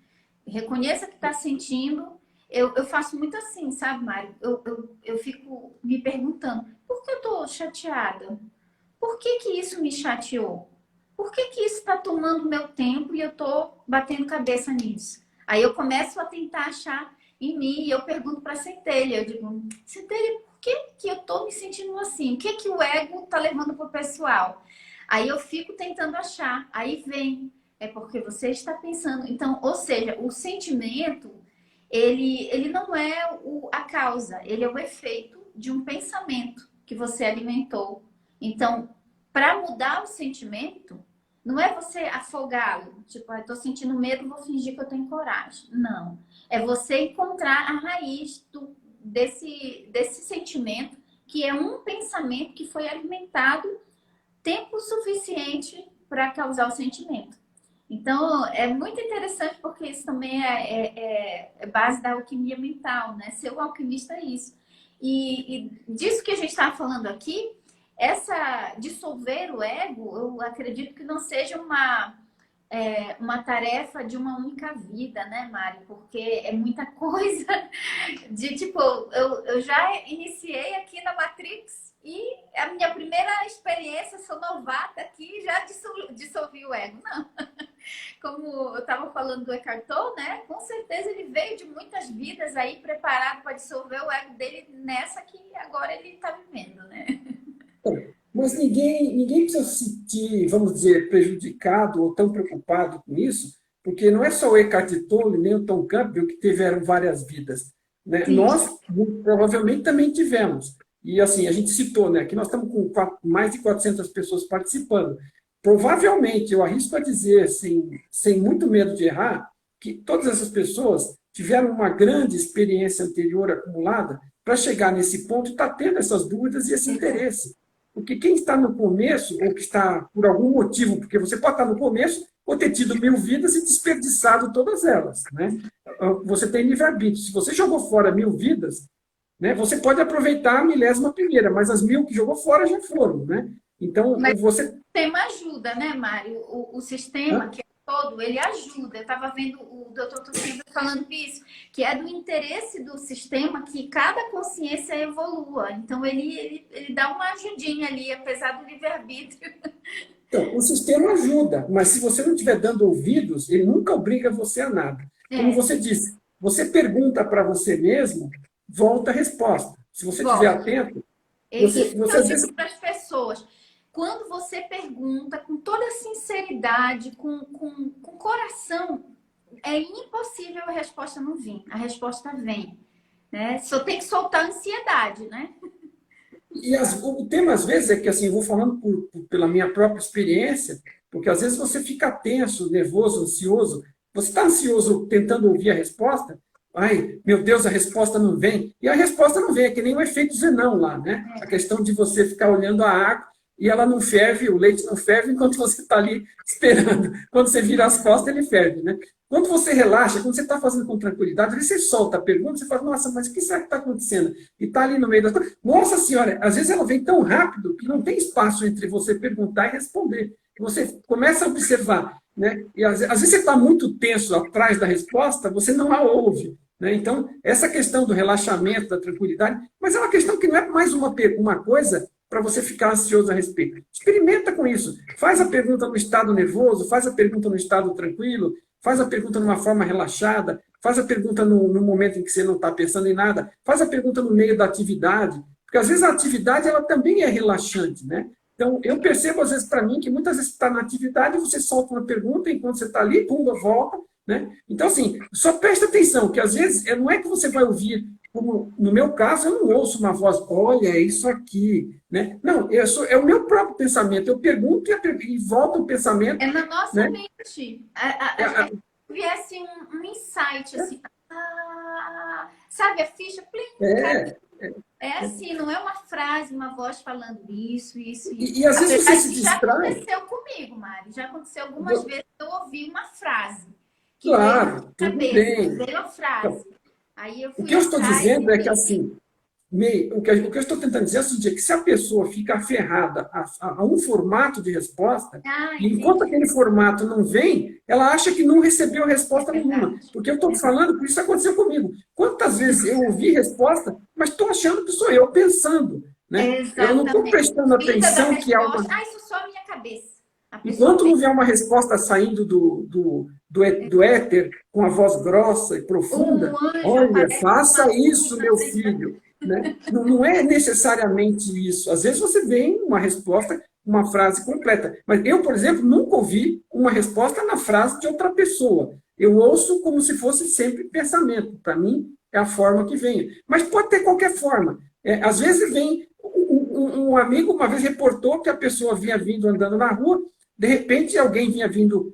Reconheça que está sentindo. Eu faço muito assim, sabe, Mário? Eu fico me perguntando, por que eu estou chateada? Por que isso me chateou? Por que isso está tomando meu tempo e eu estou batendo cabeça nisso? Aí eu começo a tentar achar em mim e eu pergunto para a centelha. Eu digo, centelha, por que eu estou me sentindo assim? O que o ego está levando para o pessoal? Aí eu fico tentando achar. Aí vem, é porque você está pensando. Então, ou seja, o sentimento, ele não é a causa, ele é o efeito de um pensamento que você alimentou. Então, para mudar o sentimento, não é você afogá-lo, tipo, estou sentindo medo, vou fingir que eu tenho coragem. Não. É você encontrar a raiz desse sentimento que é um pensamento que foi alimentado tempo suficiente para causar o sentimento. Então, é muito interessante porque isso também é base da alquimia mental, né? Ser um alquimista é isso. E disso que a gente está falando aqui, essa dissolver o ego, eu acredito que não seja uma tarefa de uma única vida, né, Mari? Porque é muita coisa de tipo, eu já iniciei aqui na Matrix e a minha primeira experiência, sou novata aqui, já dissolvi o ego. Não. Como eu estava falando do Eckhart Tolle, né? Com certeza ele veio de muitas vidas aí preparado para dissolver o ego dele nessa que agora ele está vivendo, né? Mas ninguém precisa se sentir, vamos dizer, prejudicado ou tão preocupado com isso, porque não é só o Eckhart Tolle nem o Tom Campbell que tiveram várias vidas, né? Nós, muito provavelmente, também tivemos. E assim, a gente citou, né? Que nós estamos com mais de 400 pessoas participando. Provavelmente, eu arrisco a dizer, sem muito medo de errar, que todas essas pessoas tiveram uma grande experiência anterior acumulada para chegar nesse ponto e estar tendo essas dúvidas e esse interesse. Porque quem está no começo, ou que está por algum motivo, porque você pode estar no começo ou ter tido 1000 vidas e desperdiçado todas elas, né? Você tem livre-arbítrio. Se você jogou fora 1000 vidas, né, você pode aproveitar a 1001ª, mas as 1000 que jogou fora já foram, né? Então, Mas você... o sistema ajuda, né, Mário? O sistema que é todo, ele ajuda. Eu estava vendo o Dr. Tucíbio falando isso, que é do interesse do sistema que cada consciência evolua. Então, ele dá uma ajudinha ali, apesar do livre-arbítrio. Então, o sistema ajuda, mas se você não estiver dando ouvidos, ele nunca obriga você a nada. Como você disse, você pergunta para você mesmo, volta a resposta. Se você estiver atento, você às vezes... para as pessoas. Quando você pergunta com toda sinceridade, com coração, é impossível a resposta não vir. A resposta vem. Né? Só tem que soltar a ansiedade, né? E o tema, às vezes, é que, assim, eu vou falando pela minha própria experiência, porque às vezes você fica tenso, nervoso, ansioso. Você está ansioso tentando ouvir a resposta? Ai, meu Deus, a resposta não vem. E a resposta não vem, é que nem o efeito Zenão lá, né? A questão de você ficar olhando a água e ela não ferve, o leite não ferve enquanto você está ali esperando. Quando você vira as costas, ele ferve, né? Quando você relaxa, quando você está fazendo com tranquilidade, aí você solta a pergunta, você fala, nossa, mas o que será que está acontecendo? E está ali no meio das coisas. Nossa senhora, às vezes ela vem tão rápido que não tem espaço entre você perguntar e responder. Você começa a observar, né? E às vezes você está muito tenso atrás da resposta, você não a ouve. Né? Então, essa questão do relaxamento, da tranquilidade, mas é uma questão que não é mais uma coisa para você ficar ansioso a respeito. Experimenta com isso. Faz a pergunta no estado nervoso, faz a pergunta no estado tranquilo, faz a pergunta numa forma relaxada, faz a pergunta no momento em que você não está pensando em nada, faz a pergunta no meio da atividade, porque às vezes a atividade ela também é relaxante, né? Então, eu percebo às vezes para mim que muitas vezes você está na atividade, você solta uma pergunta, enquanto você está ali, pumba, volta, né? Então, assim, só presta atenção, que às vezes não é que você vai ouvir, como no meu caso, eu não ouço uma voz, olha, é isso aqui, né? Não, é o meu próprio pensamento, eu pergunto e volta o pensamento. É na nossa né? mente. Viesse um insight, assim, sabe a ficha? Plim, é assim, não é uma frase, uma voz falando isso. E às vezes você se distrai. Já aconteceu comigo, Mari. Já aconteceu algumas vezes que eu ouvi uma frase. Que claro, tudo bem. Veio a frase. Aí eu fui o que eu estou dizendo é que, assim, o que eu estou tentando dizer é o seguinte, é que se a pessoa fica aferrada a um formato de resposta, e enquanto aquele formato não vem, ela acha que não recebeu resposta nenhuma. Porque eu estou falando, porque isso aconteceu comigo. Quantas vezes eu ouvi resposta, mas estou achando que sou eu pensando. Né? Eu não estou prestando atenção que é uma... isso só a minha cabeça. Enquanto não vier uma resposta saindo do éter, com a voz grossa e profunda, olha, faça isso, meu filho. Né? Não é necessariamente isso. Às vezes você vem uma resposta, uma frase completa. Mas eu, por exemplo, nunca ouvi uma resposta na frase de outra pessoa. Eu ouço como se fosse sempre pensamento. Para mim, é a forma que vem. Mas pode ter qualquer forma. Às vezes vem... Um amigo uma vez reportou que a pessoa vinha vindo andando na rua, de repente alguém vinha vindo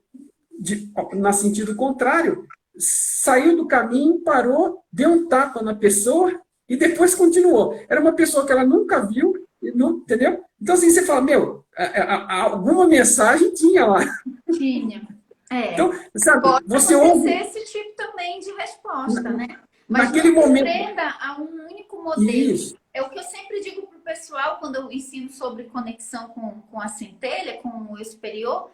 na sentido contrário, saiu do caminho, parou, deu um tapa na pessoa e depois continuou. Era uma pessoa que ela nunca viu, não, entendeu? Então, assim, você fala, meu, alguma mensagem tinha lá. Tinha. É. Então, sabe, Pode você acontecer ouve esse tipo também de resposta, né? Mas naquele não se momento. prenda a um único modelo. Isso. É o que eu sempre digo para o pessoal quando eu ensino sobre conexão com a centelha, com o eu superior.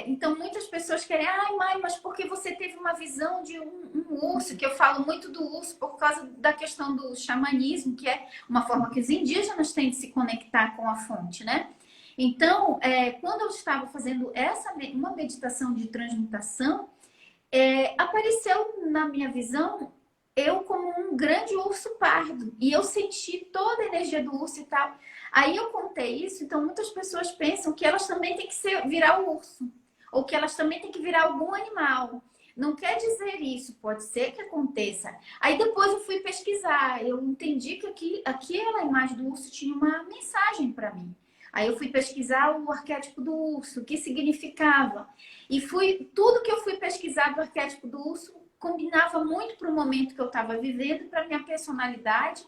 Então, muitas pessoas querem, ai, mãe, mas porque você teve uma visão de um urso, que eu falo muito do urso por causa da questão do xamanismo, que é uma forma que os indígenas têm de se conectar com a fonte, né? Então, quando eu estava fazendo uma meditação de transmutação, apareceu na minha visão eu como um grande urso pardo. E eu senti toda a energia do urso e tal. Aí eu contei isso, então muitas pessoas pensam que elas também têm que virar o urso. Ou que elas também têm que virar algum animal. Não quer dizer isso, pode ser que aconteça. Aí depois eu fui pesquisar, eu entendi que aquela imagem do urso tinha uma mensagem para mim. Aí eu fui pesquisar o arquétipo do urso, o que significava. E tudo que eu fui pesquisar do arquétipo do urso combinava muito para o momento que eu estava vivendo, para minha personalidade.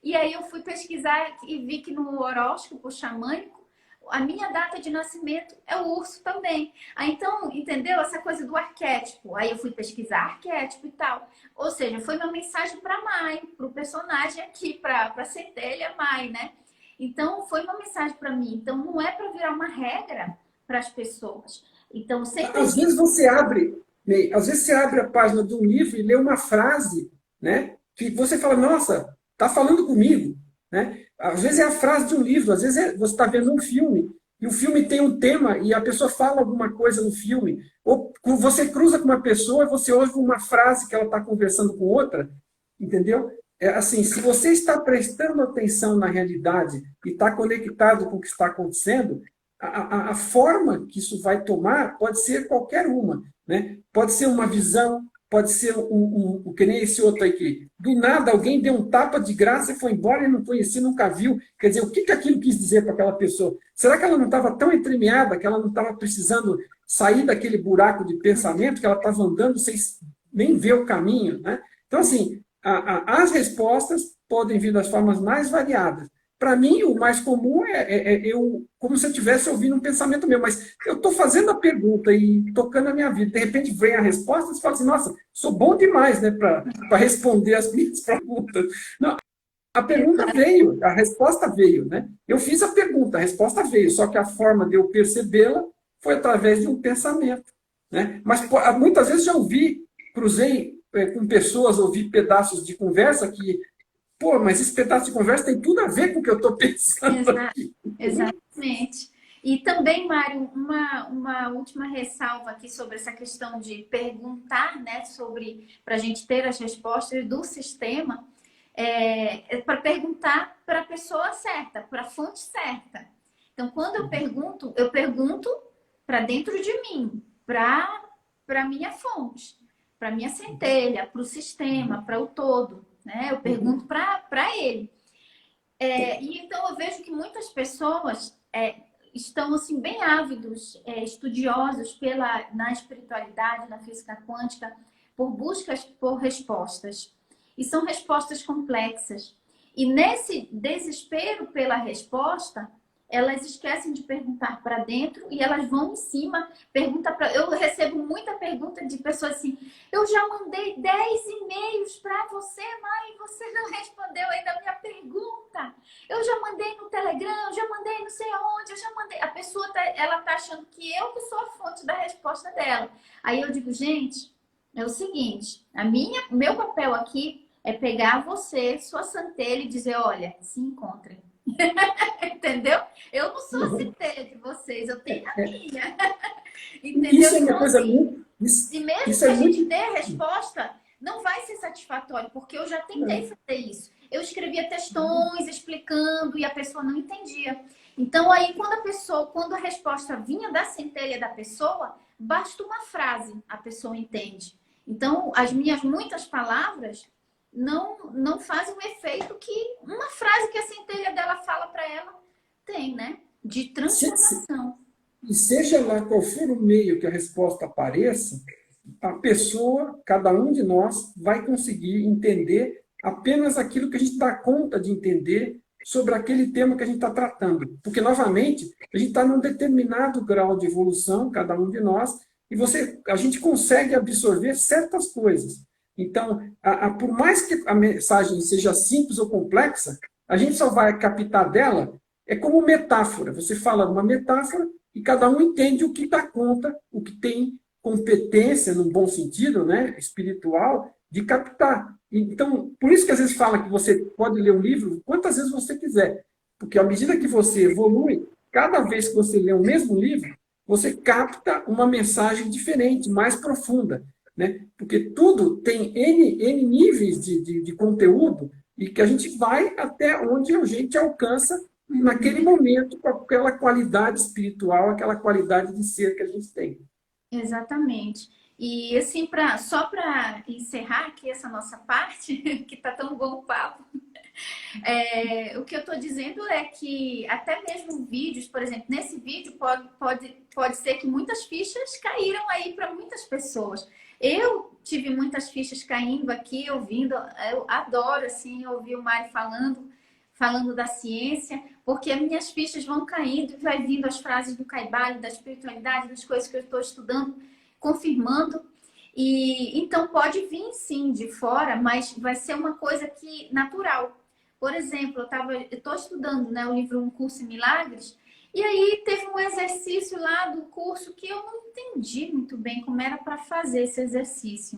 E aí eu fui pesquisar e vi que no horóscopo xamânico, a minha data de nascimento é o urso também. Aí então, entendeu? Essa coisa do arquétipo. Aí eu fui pesquisar arquétipo e tal. Ou seja, foi uma mensagem para Mai, para o personagem aqui, para a centelha Mai, né? Então, foi uma mensagem para mim. Então, não é para virar uma regra para as pessoas. Então, sempre Às vezes às vezes você abre a página de um livro e lê uma frase, né? Que você fala, nossa, tá falando comigo, né? Às vezes é a frase de um livro, às vezes você está vendo um filme e o filme tem um tema e a pessoa fala alguma coisa no filme, ou você cruza com uma pessoa e você ouve uma frase que ela está conversando com outra, entendeu? É assim, se você está prestando atenção na realidade e está conectado com o que está acontecendo, a forma que isso vai tomar pode ser qualquer uma, né? Pode ser uma visão, pode ser que nem esse outro aí que do nada alguém deu um tapa de graça e foi embora e não conhecia, nunca viu. Quer dizer, o que aquilo quis dizer para aquela pessoa? Será que ela não estava tão entremeada, que ela não estava precisando sair daquele buraco de pensamento, que ela estava andando sem nem ver o caminho, né? Então, assim, as respostas podem vir das formas mais variadas. Para mim, o mais comum é eu, como se eu estivesse ouvindo um pensamento meu, mas eu estou fazendo a pergunta e tocando a minha vida. De repente vem a resposta e você fala assim, nossa, sou bom demais, né, para responder as minhas perguntas. Não, a pergunta veio, a resposta veio, né? Eu fiz a pergunta, a resposta veio, só que a forma de eu percebê-la foi através de um pensamento, né? Mas muitas vezes já ouvi, cruzei com pessoas, ouvi pedaços de conversa que pô, mas esse pedaço de conversa tem tudo a ver com o que eu estou pensando aqui. Exatamente. E também, Mário, uma última ressalva aqui sobre essa questão de perguntar, né, para a gente ter as respostas do sistema, para perguntar para a pessoa certa, para a fonte certa. Então, quando eu pergunto para dentro de mim, para a minha fonte, para a minha centelha, para o sistema, para o todo, né? Eu pergunto para ele. E então eu vejo que muitas pessoas estão assim bem ávidos, estudiosos na espiritualidade, na física quântica, por buscas por respostas. E são respostas complexas. E nesse desespero pela resposta, elas esquecem de perguntar para dentro e elas vão em cima, eu recebo muita pergunta de pessoas assim, eu já mandei 10 e-mails para você, mãe, e você não respondeu ainda a minha pergunta. Eu já mandei no Telegram, já mandei não sei aonde, eu já mandei. A pessoa ela tá achando que eu que sou a fonte da resposta dela. Aí eu digo, gente, é o seguinte, meu papel aqui é pegar você, sua centelha e dizer, olha, se encontrem. Entendeu? Eu não sou a centelha de vocês, eu tenho a minha. Entendeu? Isso é uma Então, coisa assim, muito. e mesmo Isso que é a gente muito. dê a resposta, não vai ser satisfatório, porque eu já tentei fazer isso. Eu escrevia textões explicando e a pessoa não entendia. Então, aí, quando a resposta vinha da centelha da pessoa, basta uma frase, a pessoa entende. Então, as minhas muitas palavras não fazem o efeito que uma frase que a centelha dela fala para ela tem, né? De transformação. E seja lá qual for o meio que a resposta apareça, a pessoa, cada um de nós, vai conseguir entender apenas aquilo que a gente dá conta de entender sobre aquele tema que a gente está tratando. Porque, novamente, a gente está num determinado grau de evolução, cada um de nós, e a gente consegue absorver certas coisas. Então, por mais que a mensagem seja simples ou complexa, a gente só vai captar dela, é como metáfora. Você fala uma metáfora e cada um entende o que dá conta, o que tem competência, num bom sentido, né, espiritual, de captar. Então, por isso que às vezes fala que você pode ler um livro quantas vezes você quiser. Porque à medida que você evolui, cada vez que você lê o mesmo livro, você capta uma mensagem diferente, mais profunda. Né? Porque tudo tem N níveis de conteúdo e que a gente vai até onde a gente alcança naquele momento com aquela qualidade espiritual, aquela qualidade de ser que a gente tem. Exatamente. E assim, só para encerrar aqui essa nossa parte, que tá tão bom o papo, o que eu estou dizendo é que até mesmo vídeos, por exemplo, nesse vídeo pode ser que muitas fichas caíram aí para muitas pessoas. Eu tive muitas fichas caindo aqui, ouvindo, eu adoro assim, ouvir o Mário falando da ciência, porque as minhas fichas vão caindo e vai vindo as frases do Caibali, da espiritualidade, das coisas que eu estou estudando, confirmando. E então pode vir sim de fora, mas vai ser uma coisa que natural. Por exemplo, eu estou estudando, né, o livro Um Curso em Milagres, e aí teve um exercício lá do curso que eu não entendi muito bem como era para fazer esse exercício.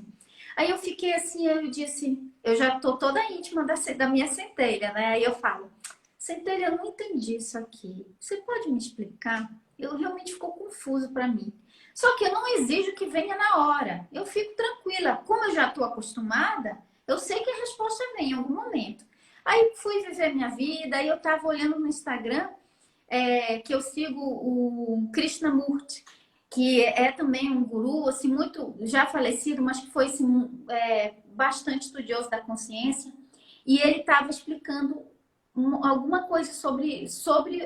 Aí eu fiquei assim, eu disse, eu já estou toda íntima da minha centelha, né? Aí eu falo, centelha, eu não entendi isso aqui. Você pode me explicar? Eu realmente ficou confuso para mim. Só que eu não exijo que venha na hora. Eu fico tranquila. Como eu já estou acostumada, eu sei que a resposta vem em algum momento. Aí fui viver minha vida, aí eu estava olhando no Instagram, que eu sigo o Krishnamurti, que é também um guru, assim, muito já falecido, mas que foi assim, bastante estudioso da consciência. E ele estava explicando alguma coisa sobre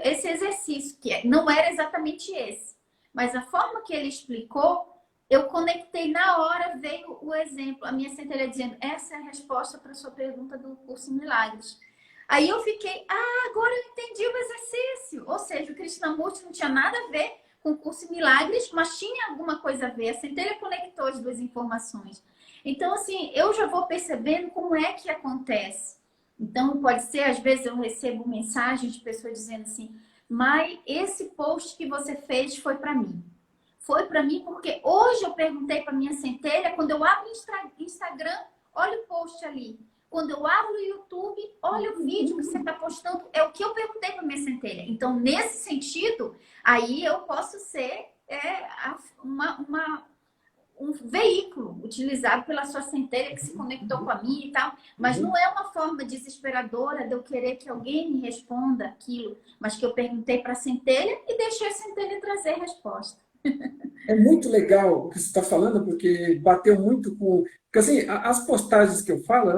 esse exercício, que não era exatamente esse. Mas a forma que ele explicou, eu conectei na hora, veio o exemplo, a minha centelha dizendo, essa é a resposta para a sua pergunta do Curso em Milagres. Aí eu fiquei, agora eu entendi o exercício. Ou seja, o Krishnamurti não tinha nada a ver com o Curso em Milagres, mas tinha alguma coisa a ver. A centelha conectou as duas informações. Então, assim, eu já vou percebendo como é que acontece. Então, pode ser, às vezes eu recebo mensagens de pessoas dizendo assim, Mai, esse post que você fez foi para mim. Foi para mim porque hoje eu perguntei para minha centelha, quando eu abro o Instagram, olha o post ali. Quando eu abro o YouTube, olha o vídeo que você está postando, é o que eu perguntei para minha centelha. Então, nesse sentido, aí eu posso ser um veículo utilizado pela sua centelha que se conectou com a minha e tal, mas não é uma forma desesperadora de eu querer que alguém me responda aquilo, mas que eu perguntei para a centelha e deixei a centelha trazer a resposta. É muito legal o que você está falando, porque bateu muito com... Porque, assim, as postagens que eu falo,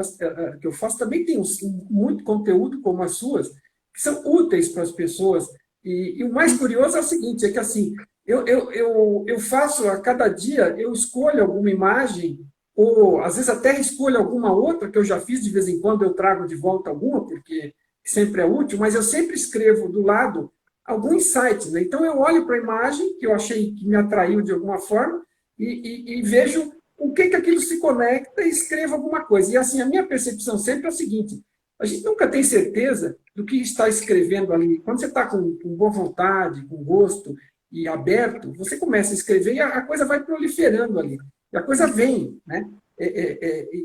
que eu faço, também tem muito conteúdo, como as suas, que são úteis para as pessoas. E o mais curioso é o seguinte, é que, assim, eu faço a cada dia, eu escolho alguma imagem, ou às vezes até escolho alguma outra, que eu já fiz de vez em quando, eu trago de volta alguma, porque sempre é útil, mas eu sempre escrevo do lado algum insight, né? Então eu olho para a imagem que eu achei que me atraiu de alguma forma e vejo o que aquilo se conecta e escrevo alguma coisa. E assim, a minha percepção sempre é a seguinte, a gente nunca tem certeza do que está escrevendo ali. Quando você está com boa vontade, com gosto e aberto, você começa a escrever e a coisa vai proliferando ali. E a coisa vem, né?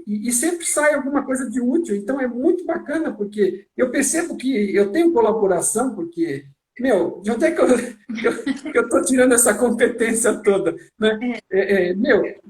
E sempre sai alguma coisa de útil. Então é muito bacana, porque eu percebo que eu tenho colaboração, porque meu, de onde é que eu estou tirando essa competência toda? Né?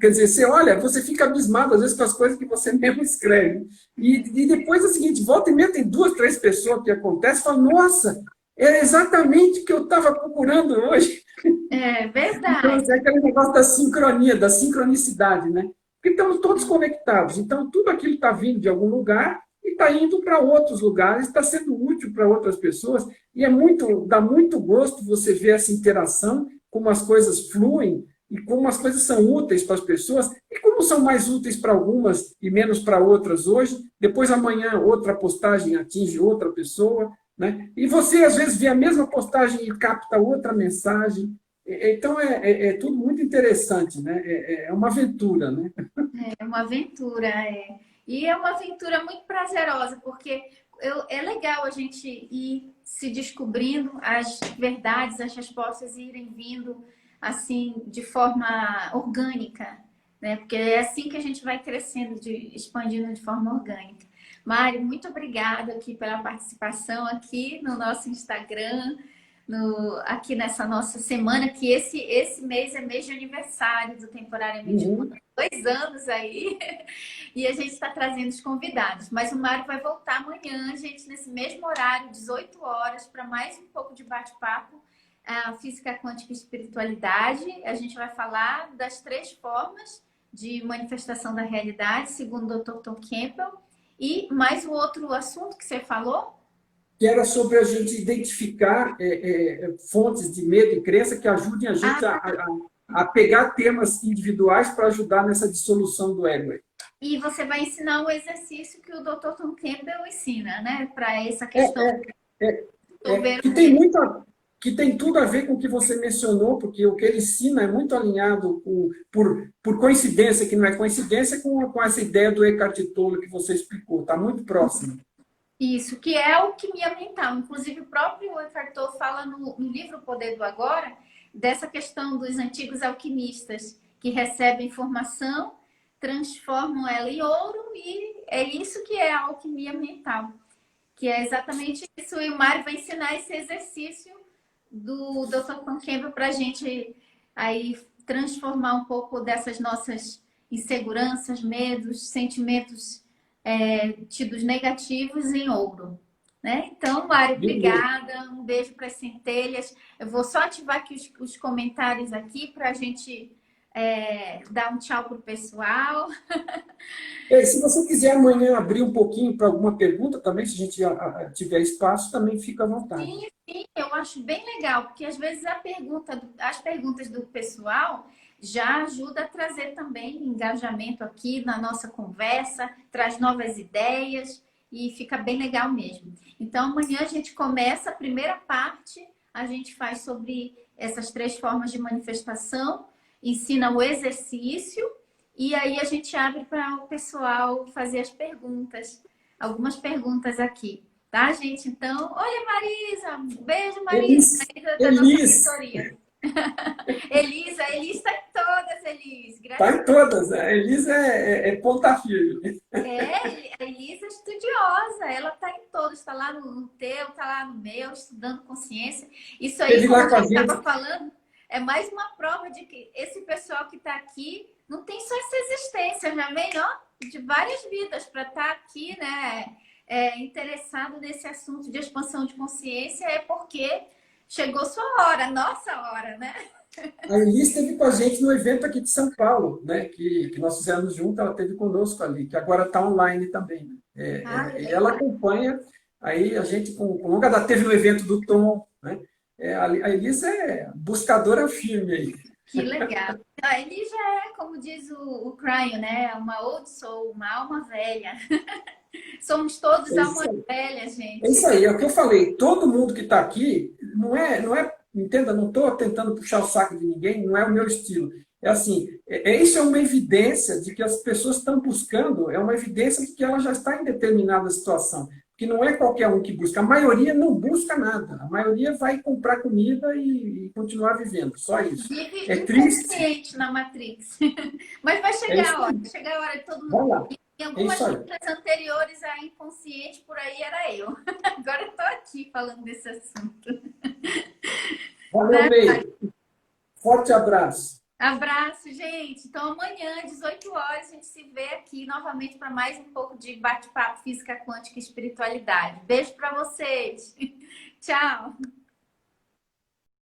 Quer dizer, você olha, você fica abismado às vezes com as coisas que você mesmo escreve. E depois é o seguinte, volta e meia tem 2, 3 pessoas que acontece e fala, nossa, é exatamente o que eu estava procurando hoje. É verdade. Então, é aquele negócio da sincronia, da sincronicidade, né? Porque estamos todos conectados. Então, tudo aquilo está vindo de algum lugar e está indo para outros lugares, está sendo útil para outras pessoas. E dá muito gosto você ver essa interação, como as coisas fluem e como as coisas são úteis para as pessoas e como como são mais úteis para algumas e menos para outras hoje, depois amanhã outra postagem atinge outra pessoa, né? E você, às vezes, vê a mesma postagem e capta outra mensagem. Então, é tudo muito interessante, né? É uma aventura, né? É uma aventura, é. E é uma aventura muito prazerosa, porque é legal a gente ir se descobrindo as verdades, as respostas irem vindo assim de forma orgânica, né? Porque é assim que a gente vai crescendo, expandindo de forma orgânica. Mário, muito obrigada aqui pela participação aqui no nosso Instagram, aqui nessa nossa semana, que esse mês é mês de aniversário do Temporariamente Uhum. Humano, 2 anos aí, e a gente está trazendo os convidados. Mas o Mário vai voltar amanhã, gente, nesse mesmo horário, 18 horas, para mais um pouco de bate-papo, a física quântica e espiritualidade. A gente vai falar das 3 formas de manifestação da realidade, segundo o Dr. Tom Campbell. E mais o outro assunto que você falou? Que era sobre a gente identificar fontes de medo e crença que ajudem a gente Ah, a pegar temas individuais para ajudar nessa dissolução do ego. e você vai ensinar o exercício que o Dr. Tom Campbell ensina, né? Para essa É, questão é, do ver que o tem medo. que tem tudo a ver com o que você mencionou, porque o que ele ensina é muito alinhado por coincidência, que não é coincidência, com essa ideia do Eckhart Tolle que você explicou. Está muito próximo. Isso, que é alquimia mental. Inclusive, o próprio Eckhart Tolle fala no livro O Poder do Agora dessa questão dos antigos alquimistas que recebem informação, transformam ela em ouro e é isso que é a alquimia mental. Que é exatamente isso. E o Mário vai ensinar esse exercício do Dr. Tom Campbell para a gente aí transformar um pouco dessas nossas inseguranças, medos, sentimentos tidos negativos em ouro. Né? Então, Mário, Beleza. obrigada. Um beijo para as centelhas. Eu vou só ativar aqui os comentários aqui para a gente dar um tchau para o pessoal. Se você quiser amanhã abrir um pouquinho para alguma pergunta também, se a gente tiver espaço, também fica à vontade. Sim, sim, eu acho bem legal, porque às vezes as perguntas do pessoal já ajuda a trazer também engajamento aqui na nossa conversa, traz novas ideias e fica bem legal mesmo. Então, amanhã a gente começa a primeira parte, a gente faz sobre essas 3 formas de manifestação, ensina o exercício e aí a gente abre para o pessoal fazer as perguntas, algumas perguntas aqui. Tá, gente? Então, olha, Marisa! Um beijo, Marisa! Marisa da nossa Elis, mentoria. Elis está em todas, Elis. está em Gratidão. todas. A Elis é ponta firme. A Elis é estudiosa, ela está em todos, está lá no teu, está lá no meu, estudando consciência. Isso aí, Esteve como lá eu com a já gente. estava falando, é mais uma prova de que esse pessoal que está aqui não tem só essa existência, já vem, ó, de várias vidas para estar aqui, né? Interessado nesse assunto de expansão de consciência é porque chegou sua hora, nossa hora, né? A Elis esteve com a gente no evento aqui de São Paulo, né, que nós fizemos junto, ela esteve conosco ali, que agora está online também. Né? Ah, Ela acompanha, aí a gente, com longa data, teve no evento do Tom, né? A Elis é buscadora firme aí. que legal. Ele já é, como diz o Cryon, né? Uma old soul, uma alma velha. Somos todos É isso almas aí. velhas, É gente. isso aí, é o que eu falei. Todo mundo que está aqui, entenda, não estou tentando puxar o saco de ninguém, não é o meu estilo. É assim, isso é uma evidência de que as pessoas estão buscando, é uma evidência de que ela já está em determinada situação. Que não é qualquer um que busca. A maioria não busca nada. A maioria vai comprar comida e continuar vivendo. Só isso. Vive É triste. inconsciente na Matrix. Mas vai É chegar isso a hora, aí. vai chegar a hora de todo mundo. Vai lá. Em É algumas isso aí. vidas anteriores a inconsciente, por aí era eu. Agora eu tô aqui falando desse assunto. Valeu, Né? Ney. Forte abraço. Abraço, gente. Então, amanhã, 18 horas, a gente se vê aqui novamente para mais um pouco de bate-papo física quântica e espiritualidade. Beijo para vocês. Tchau.